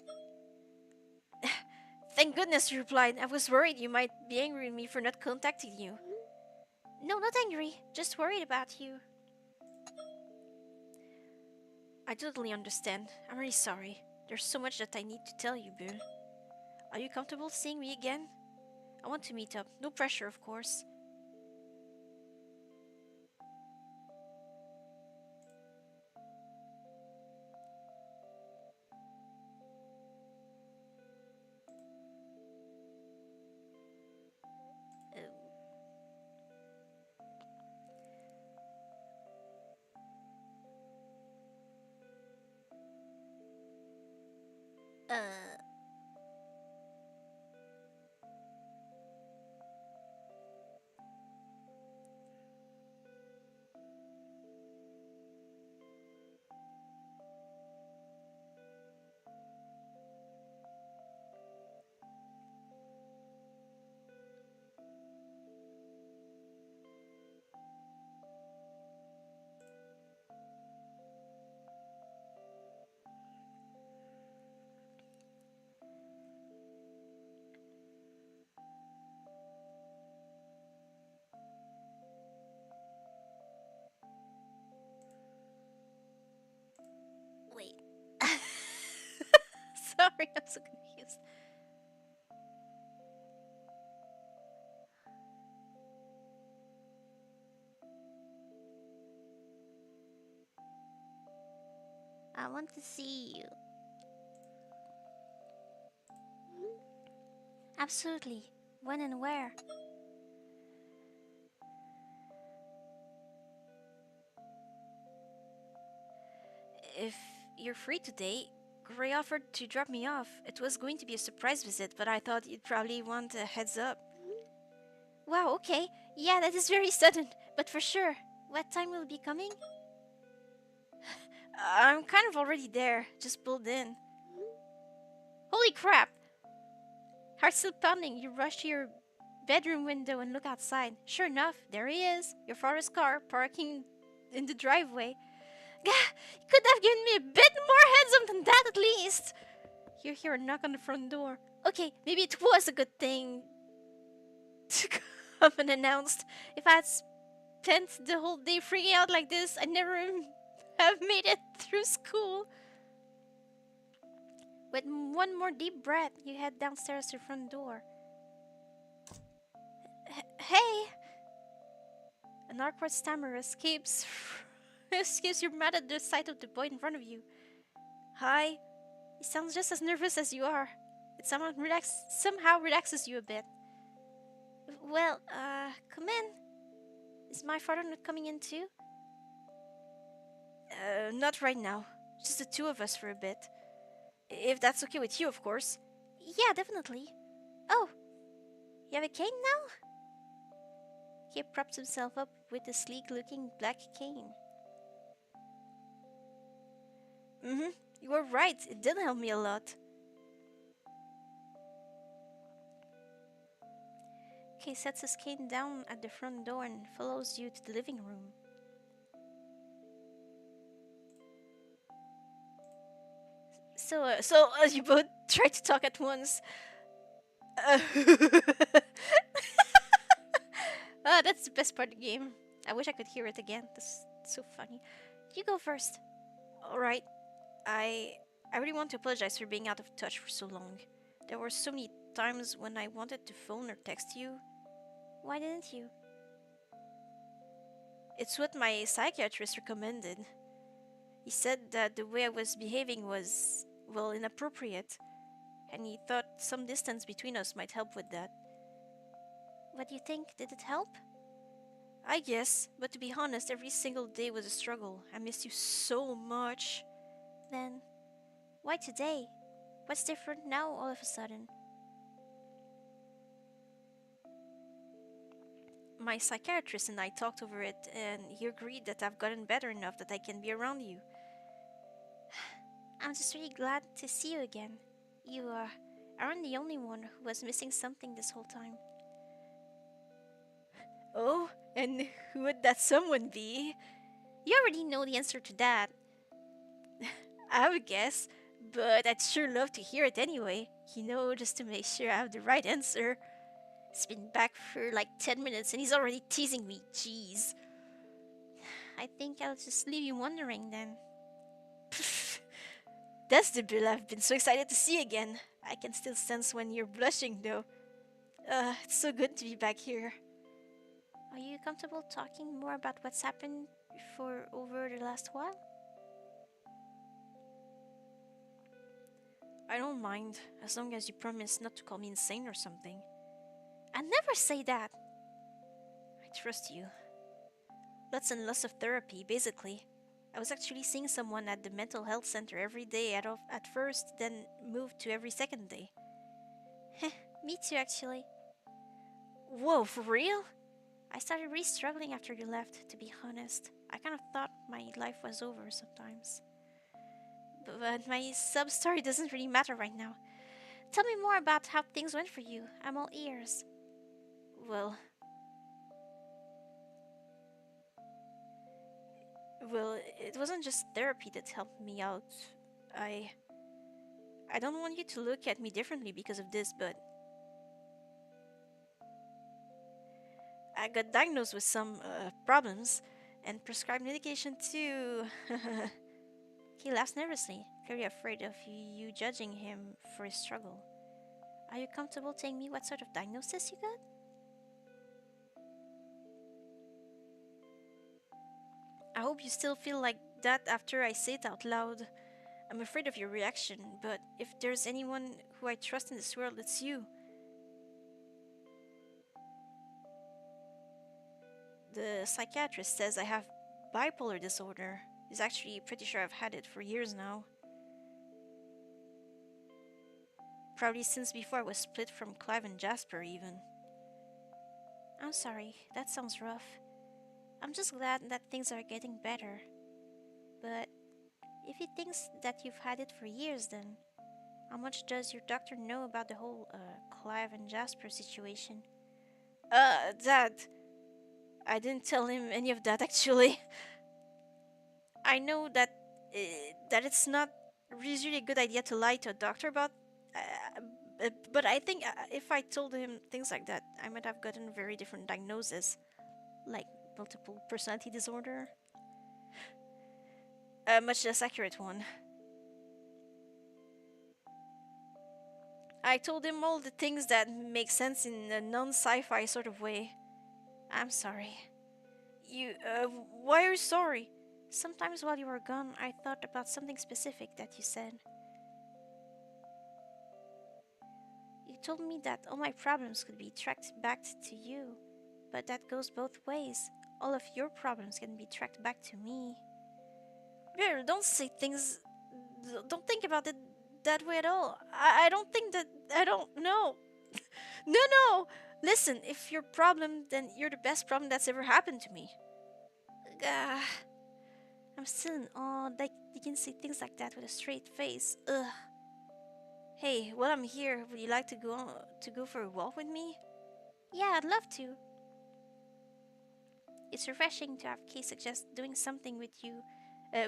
Thank goodness you replied. I was worried you might be angry with me for not contacting you. No, not angry. Just worried about you. I totally understand. I'm really sorry. There's so much that I need to tell you, Bill. Are you comfortable seeing me again? I want to meet up. No pressure, of course. Uh... Wait. Sorry, I'm so confused. I want to see you. Absolutely. When and where? If you're free today, Gray offered to drop me off. It was going to be a surprise visit, but I thought you'd probably want a heads up. Wow, okay. Yeah, that is very sudden, but for sure. What time will be coming? I'm kind of already there, just pulled in. Holy crap! Heart still pounding, you rush to your bedroom window and look outside. Sure enough, there he is, your father's car, parking in the driveway. Gah! You could have given me a bit more heads up than that at least! You hear a knock on the front door. Okay, maybe it was a good thing to come unannounced. If I had spent the whole day freaking out like this, I never have made it through school. With one more deep breath, you head downstairs to the front door. Hey! An awkward stammer escapes. Escapes you mad at the sight of the boy in front of you. Hi. He sounds just as nervous as you are. It somehow relaxes you a bit. Well, come in. Is my father not coming in too? Not right now. Just the two of us for a bit. If that's okay with you, of course. Yeah, definitely. Oh, you have a cane now? He props himself up with a sleek-looking black cane. Mm-hmm. You were right. It did help me a lot. He sets his cane down at the front door and follows you to the living room. So you both try to talk at once. That's the best part of the game. I wish I could hear it again. That's so funny. You go first. All right. I really want to apologize for being out of touch for so long. There were so many times when I wanted to phone or text you. Why didn't you? It's what my psychiatrist recommended. He said that the way I was behaving was, well, inappropriate, and he thought some distance between us might help with that. What do you think? Did it help? I guess, but to be honest, every single day was a struggle. I missed you so much. Then, why today? What's different now all of a sudden? My psychiatrist and I talked over it, and he agreed that I've gotten better enough that I can be around you. I'm just really glad to see you again. You aren't the only one who was missing something this whole time. Oh, and who would that someone be? You already know the answer to that. I would guess, but I'd sure love to hear it anyway. Just to make sure I have the right answer. It's been back for like 10 minutes and he's already teasing me. Jeez. I think I'll just leave you wondering then. That's the bill I've been so excited to see again. I can still sense when you're blushing though. It's so good to be back here. Are you comfortable talking more about what's happened for over the last while? I don't mind, as long as you promise not to call me insane or something. I never say that. I trust you. Lots and lots of therapy, basically. I was actually seeing someone at the mental health center every day at first, then moved to every second day. Heh, me too, actually. Whoa, for real? I started really struggling after you left, to be honest. I kind of thought my life was over sometimes. But my sub story doesn't really matter right now. Tell me more about how things went for you. I'm all ears. Well, it wasn't just therapy that helped me out. I don't want you to look at me differently because of this, but I got diagnosed with some problems and prescribed medication too. He laughs nervously, clearly afraid of you judging him for his struggle. Are you comfortable telling me what sort of diagnosis you got? I hope you still feel like that after I say it out loud. I'm afraid of your reaction, but if there's anyone who I trust in this world, it's you. The psychiatrist says I have bipolar disorder. He's actually pretty sure I've had it for years now. Probably since before I was split from Clive and Jasper, even. I'm sorry, that sounds rough. I'm just glad that things are getting better. But if he thinks that you've had it for years, then how much does your doctor know about the whole Clive and Jasper situation? Dad. I didn't tell him any of that actually. I know that it's not usually a good idea to lie to a doctor about, but I think if I told him things like that, I might have gotten a very different diagnosis, like multiple personality disorder. A much less accurate one. I told him all the things that make sense in a non-sci-fi sort of way. I'm sorry. You, why are you sorry? Sometimes while you were gone, I thought about something specific that you said. You told me that all my problems could be tracked back to you, but that goes both ways. All of your problems can be tracked back to me. Bear, don't say things. Don't think about it that way at all. I don't think that. I don't know. No, no! Listen, if you're a problem, then you're the best problem that's ever happened to me. Uh, I'm still in awe that you can say things like that with a straight face. Ugh. Hey, while I'm here, would you like to go for a walk with me? Yeah, I'd love to. It's refreshing to have Kay suggest doing something with you,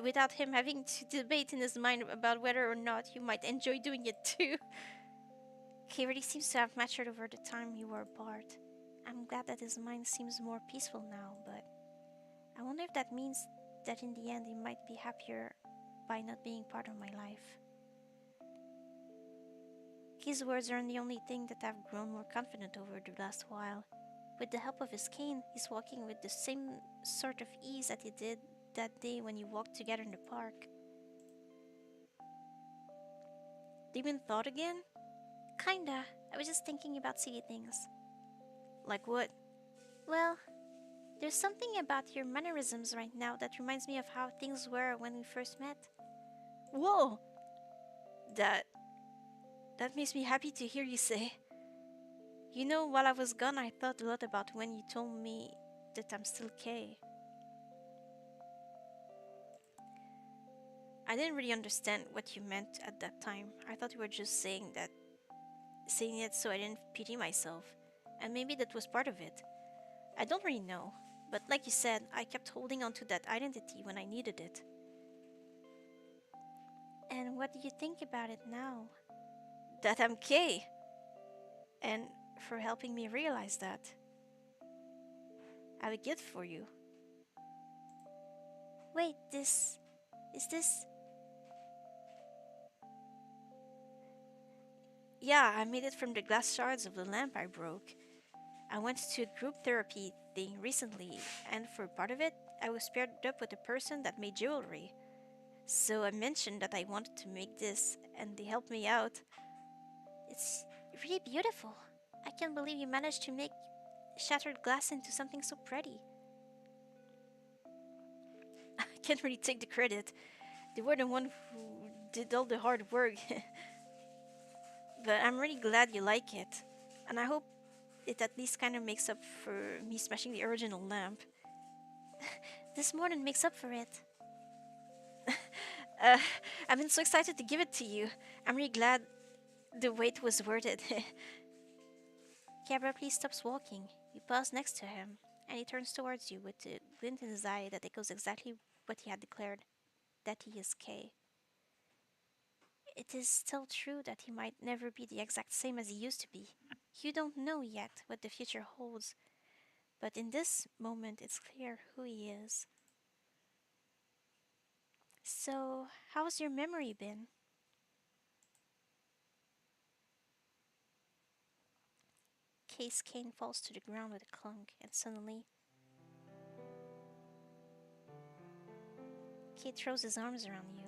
without him having to debate in his mind about whether or not you might enjoy doing it too. Kay really seems to have matured over the time you were apart. I'm glad that his mind seems more peaceful now, but I wonder if that means that in the end he might be happier by not being part of my life. His words aren't the only thing that I've grown more confident over the last while. With the help of his cane, he's walking with the same sort of ease that he did that day when you walked together in the park. Deep in thought again? Kinda. I was just thinking about silly things. Like what? Well, there's something about your mannerisms right now that reminds me of how things were when we first met. Whoa! That makes me happy to hear you say. You know, while I was gone, I thought a lot about when you told me that I'm still Kay. I didn't really understand what you meant at that time. I thought you were just saying it so I didn't pity myself. And maybe that was part of it. I don't really know. But like you said, I kept holding on to that identity when I needed it. And what do you think about it now? That I'm Kay. And for helping me realize that. I have a gift for you. Wait, is this... Yeah, I made it from the glass shards of the lamp I broke. I went to a group therapy thing recently, and for part of it, I was paired up with a person that made jewelry. So I mentioned that I wanted to make this, and they helped me out. It's really beautiful. I can't believe you managed to make shattered glass into something so pretty. I can't really take the credit. They were the one who did all the hard work. But I'm really glad you like it. And I hope it at least kind of makes up for me smashing the original lamp. This more than makes up for it. uh, I've been so excited to give it to you. I'm really glad the wait was worth it. He abruptly stops walking. You pause next to him, and he turns towards you with a glint in his eye that echoes exactly what he had declared, that he is Kay. It is still true that he might never be the exact same as he used to be. You don't know yet what the future holds, but in this moment it's clear who he is. So, how's your memory been? Kay's cane falls to the ground with a clunk, and suddenly, Kay throws his arms around you.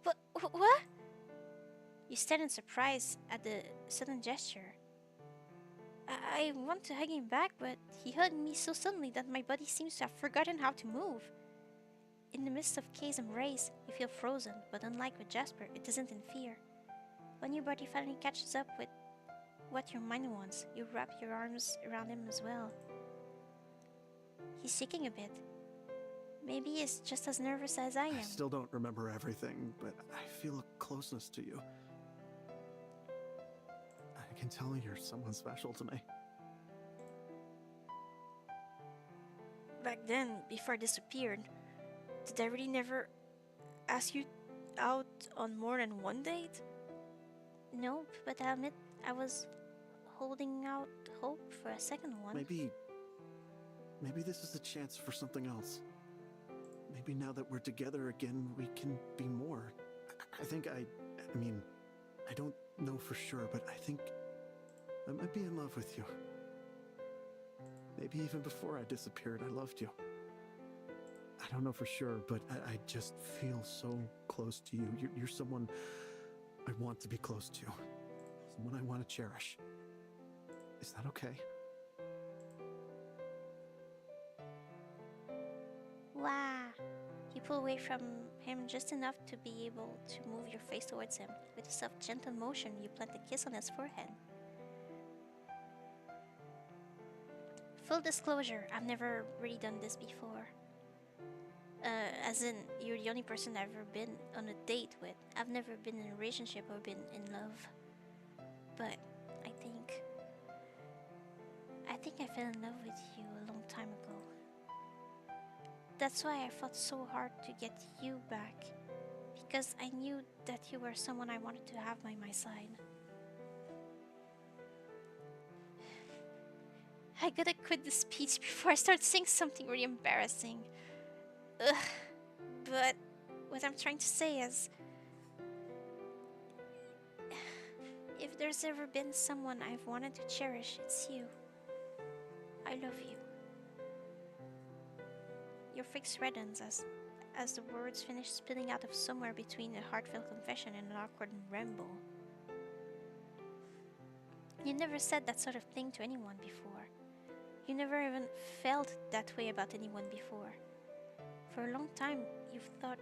What? You stand in surprise at the sudden gesture. I want to hug him back, but he hugged me so suddenly that my body seems to have forgotten how to move. In the midst of Kay's embrace, you feel frozen, but unlike with Jasper, it isn't in fear. When your body finally catches up with what your mind wants, you wrap your arms around him as well. He's shaking a bit. Maybe he's just as nervous as I am. I still don't remember everything, but I feel a closeness to you. I can tell you're someone special to me. Back then, before I disappeared, did I really never ask you out on more than one date? Nope, but I'll admit I was holding out hope for a second one. Maybe this is a chance for something else. Maybe now that we're together again, we can be more. I think I don't know for sure, but I think I might be in love with you. Maybe even before I disappeared, I loved you. I don't know for sure, but I just feel so close to you. You're someone I want to be close to. Someone I want to cherish. Is that okay? Wow. You pull away from him just enough to be able to move your face towards him. With a soft, gentle motion, you plant a kiss on his forehead. Full disclosure, I've never really done this before. As in, you're the only person I've ever been on a date with. I've never been in a relationship or been in love. But I think I fell in love with you a long time ago. That's why I fought so hard to get you back. Because I knew that you were someone I wanted to have by my side. I gotta quit this speech before I start saying something really embarrassing. Ugh. But what I'm trying to say is, if there's ever been someone I've wanted to cherish, it's you. I love you. Your face reddens as the words finish spilling out of somewhere between a heartfelt confession and an awkward ramble. You never said that sort of thing to anyone before. You never even felt that way about anyone before. For a long time, you've thought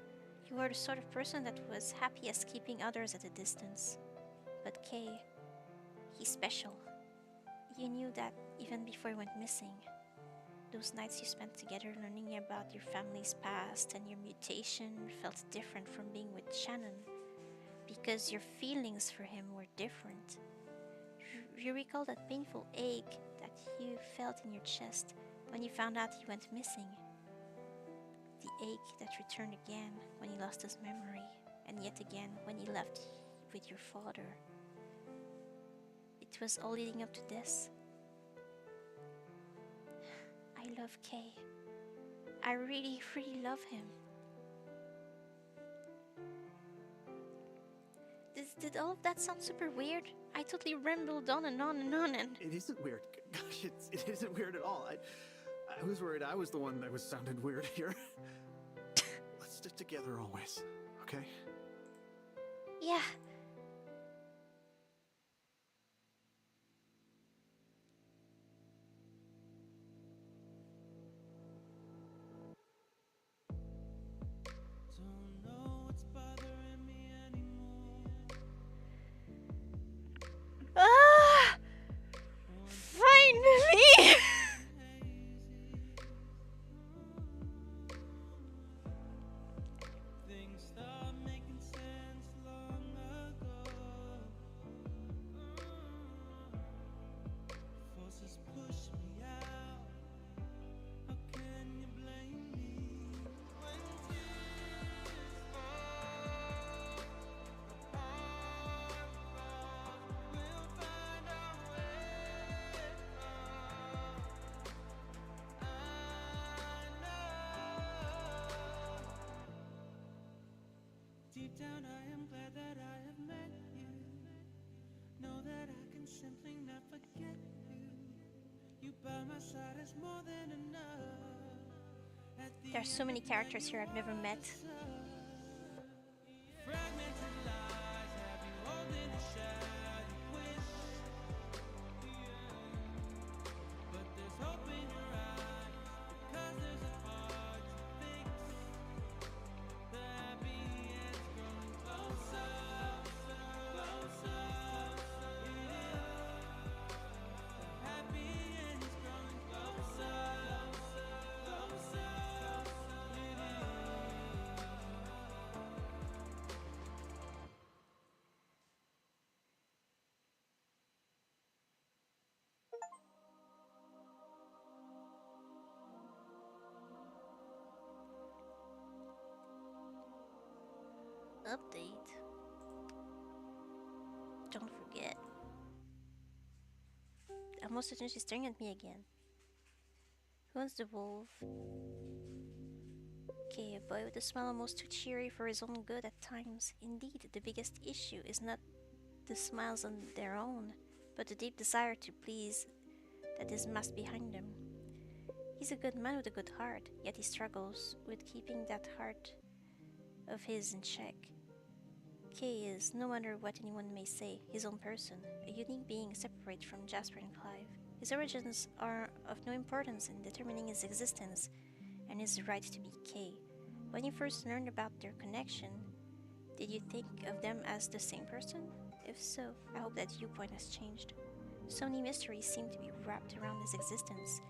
you were the sort of person that was happiest keeping others at a distance. But Kay, he's special. You knew that even before he went missing. Those nights you spent together learning about your family's past and your mutation felt different from being with Shannon, because your feelings for him were different. You recall that painful ache that you felt in your chest when you found out he went missing. The ache that returned again when he lost his memory, and yet again when he left with your father. It was all leading up to this. I love Kay. I really, really love him. Did all of that sound super weird? I totally rambled on and on and on and... It isn't weird. Gosh, it isn't weird at all. I was worried I was the one that was sounding weird here. Let's stick together always, okay? Yeah. Ah! Finally! Deep down I am glad that I have met you. Know that I can simply not forget you. You by my side is more than enough. There's so many characters here I've never met. Fragmented lies have you holding a shadow wish. But there's hope in your eyes, because there's a heart to fix. The happy end's growing closer, closer. The happy end's growing closer, closer. Update. Don't forget. Almost as soon as she's staring at me again. Who wants the wolf? Okay, a boy with a smile almost too cheery for his own good at times. Indeed, the biggest issue is not the smiles on their own, but the deep desire to please that is masked behind them. He's a good man with a good heart, yet he struggles with keeping that heart of his in check. Kay is, no matter what anyone may say, his own person, a unique being separate from Jasper and Clive. His origins are of no importance in determining his existence and his right to be Kay. When you first learned about their connection, did you think of them as the same person? If so, I hope that viewpoint has changed. So many mysteries seem to be wrapped around his existence,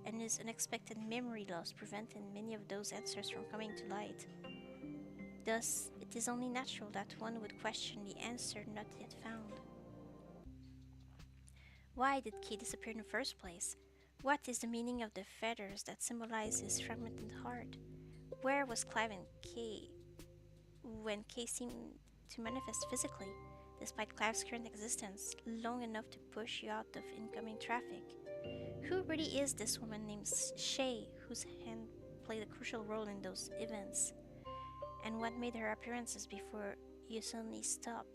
and his unexpected memory loss prevented many of those answers from coming to light. Thus, it is only natural that one would question the answer not yet found. Why did Kay disappear in the first place? What is the meaning of the feathers that symbolize his fragmented heart? Where was Clive and Kay when Kay seemed to manifest physically, despite Clive's current existence, long enough to push you out of incoming traffic? Who really is this woman named Shay, whose hand played a crucial role in those events? And what made her appearances before you suddenly stop?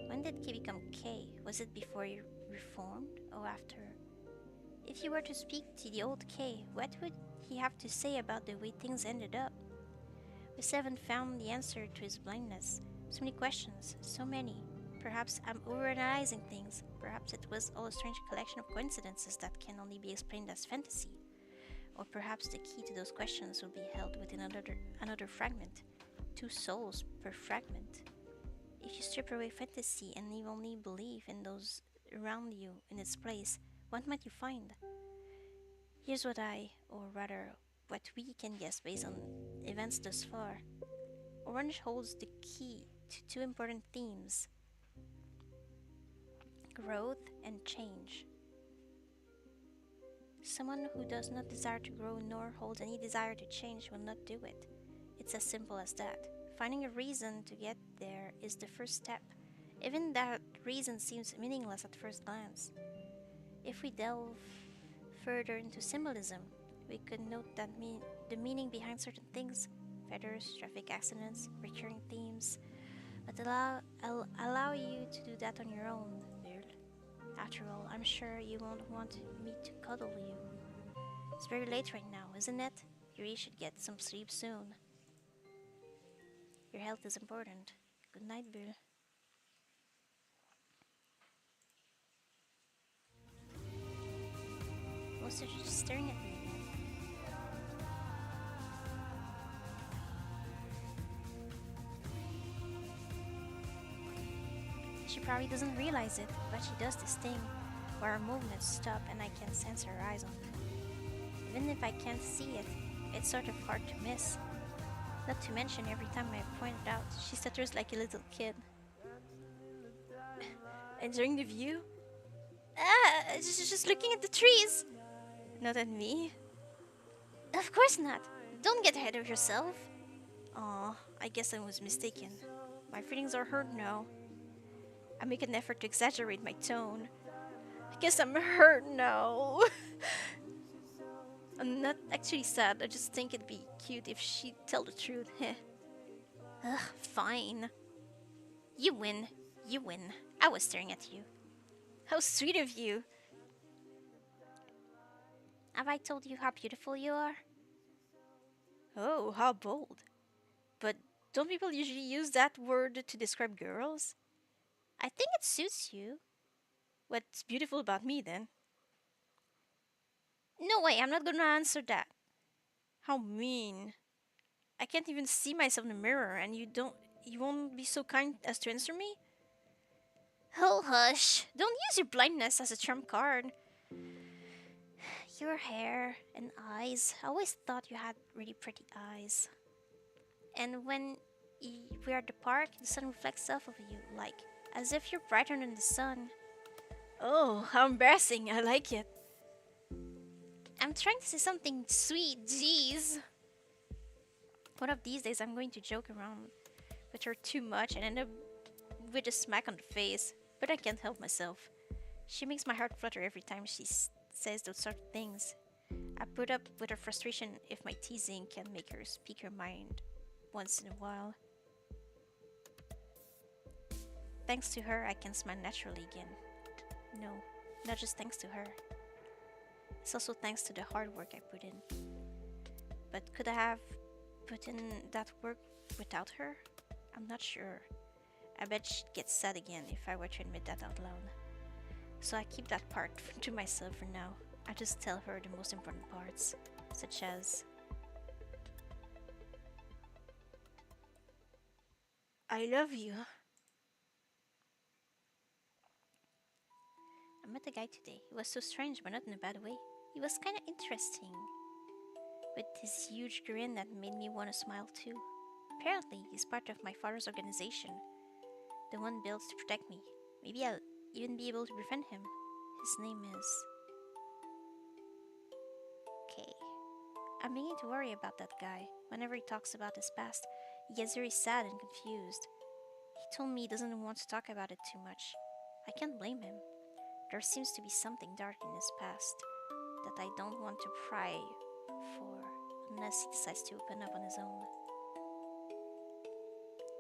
When did Kay become Kay? Was it before you reformed or after? If you were to speak to the old Kay, what would he have to say about the way things ended up? We still haven't found the answer to his blindness. So many questions, so many. Perhaps I'm overanalyzing things. Perhaps it was all a strange collection of coincidences that can only be explained as fantasy. Or perhaps the key to those questions will be held within another fragment. 2 souls per fragment. If you strip away fantasy and leave only belief in those around you in its place, what might you find? Here's what or rather, what we can guess based on events thus far. Orange holds the key to 2 important themes: growth and change. Someone who does not desire to grow nor holds any desire to change will not do it. It's as simple as that. Finding a reason to get there is the first step. Even that reason seems meaningless at first glance. If we delve further into symbolism, we could note that the meaning behind certain things, feathers, traffic accidents, recurring themes, but I'll allow you to do that on your own, Bill. After all, I'm sure you won't want me to cuddle you. It's very late right now, isn't it? You really should get some sleep soon. Your health is important. Good night, Bill. Most of you just staring at me. She probably doesn't realize it, but she does this thing where her movements stop and I can sense her eyes on me. Even if I can't see it, it's sort of hard to miss. Not to mention, every time I point it out, she stutters like a little kid. Enjoying the view? Just looking at the trees! Not at me. Of course not. Don't get ahead of yourself. Aw, I guess I was mistaken. My feelings are hurt now. I make an effort to exaggerate my tone. I guess I'm hurt now. I'm not actually sad. I just think it'd be cute if she'd tell the truth. Ugh, fine. You win. You win. I was staring at you. How sweet of you. Have I told you how beautiful you are? Oh, how bold. But don't people usually use that word to describe girls? I think it suits you. What's beautiful about me, then? No way, I'm not gonna answer that. How mean. I can't even see myself in the mirror, and you won't be so kind as to answer me? Oh, hush. Don't use your blindness as a trump card. Your hair and eyes. I always thought you had really pretty eyes. And when we're at the park, the sun reflects off of you, like as if you're brighter than the sun. Oh, how embarrassing. I like it. I'm trying to say something sweet, jeez. One of these days I'm going to joke around with her too much and end up with a smack on the face, but I can't help myself. She makes my heart flutter every time she says those sort of things. I put up with her frustration if my teasing can make her speak her mind once in a while. thanks to her, I can smile naturally again. No, not just thanks to her. It's also thanks to the hard work I put in. But could I have put in that work without her? I'm not sure. I bet she'd get sad again if I were to admit that out loud. So I keep that part to myself for now. I just tell her the most important parts, such as I love you. I met a guy today. He was so strange, but not in a bad way. He was kinda interesting, with his huge grin that made me want to smile too. Apparently, he's part of my father's organization, the one built to protect me. Maybe I'll even be able to befriend him. His name is K. I'm beginning to worry about that guy. Whenever he talks about his past, he gets very sad and confused. He told me he doesn't want to talk about it too much. I can't blame him. There seems to be something dark in his past that I don't want to pry for unless he decides to open up on his own.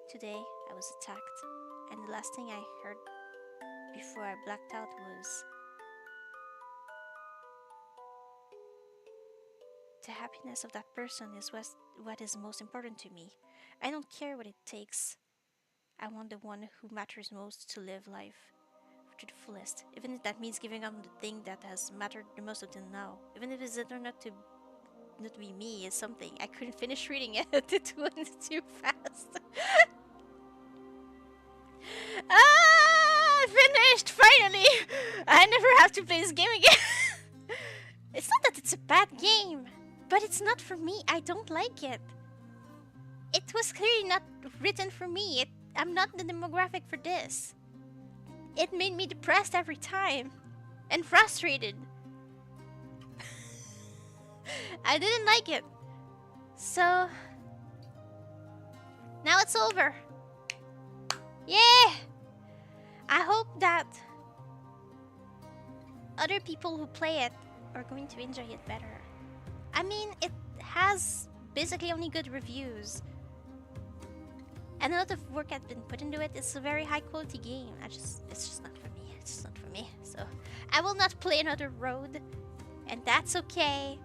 Today, I was attacked, and the last thing I heard before I blacked out was the happiness of that person is what is most important to me. I don't care what it takes. I want the one who matters most to live life to the fullest, even if that means giving up the thing that has mattered the most until now. Even if it's not to be me, is something. I couldn't finish reading it. It went too fast. Finished! Finally! I never have to play this game again. It's not that it's a bad game, but it's not for me. I don't like it. It was clearly not written for me. I'm not the demographic for this. It made me depressed every time and frustrated. I didn't like it. So now it's over. Yeah! I hope that other people who play it are going to enjoy it better. I mean, it has basically only good reviews. And a lot of work has been put into it. It's a very high quality game. It's just not for me. It's just not for me. So I will not play another road. And that's okay.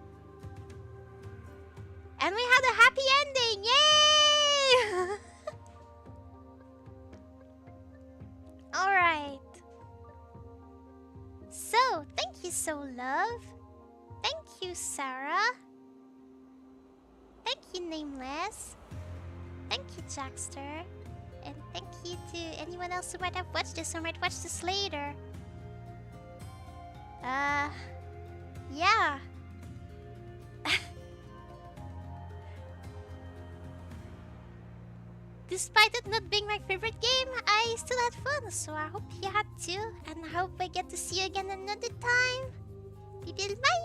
And we had a happy ending! Yay! Alright. So, thank you, So Love. Thank you, Sarah. Thank you, Nameless. Thank you, Jackster. And thank you to anyone else who might have watched this or might watch this later. Yeah. Despite it not being my favorite game, I still had fun, so I hope you had too. And I hope I get to see you again another time. Bye.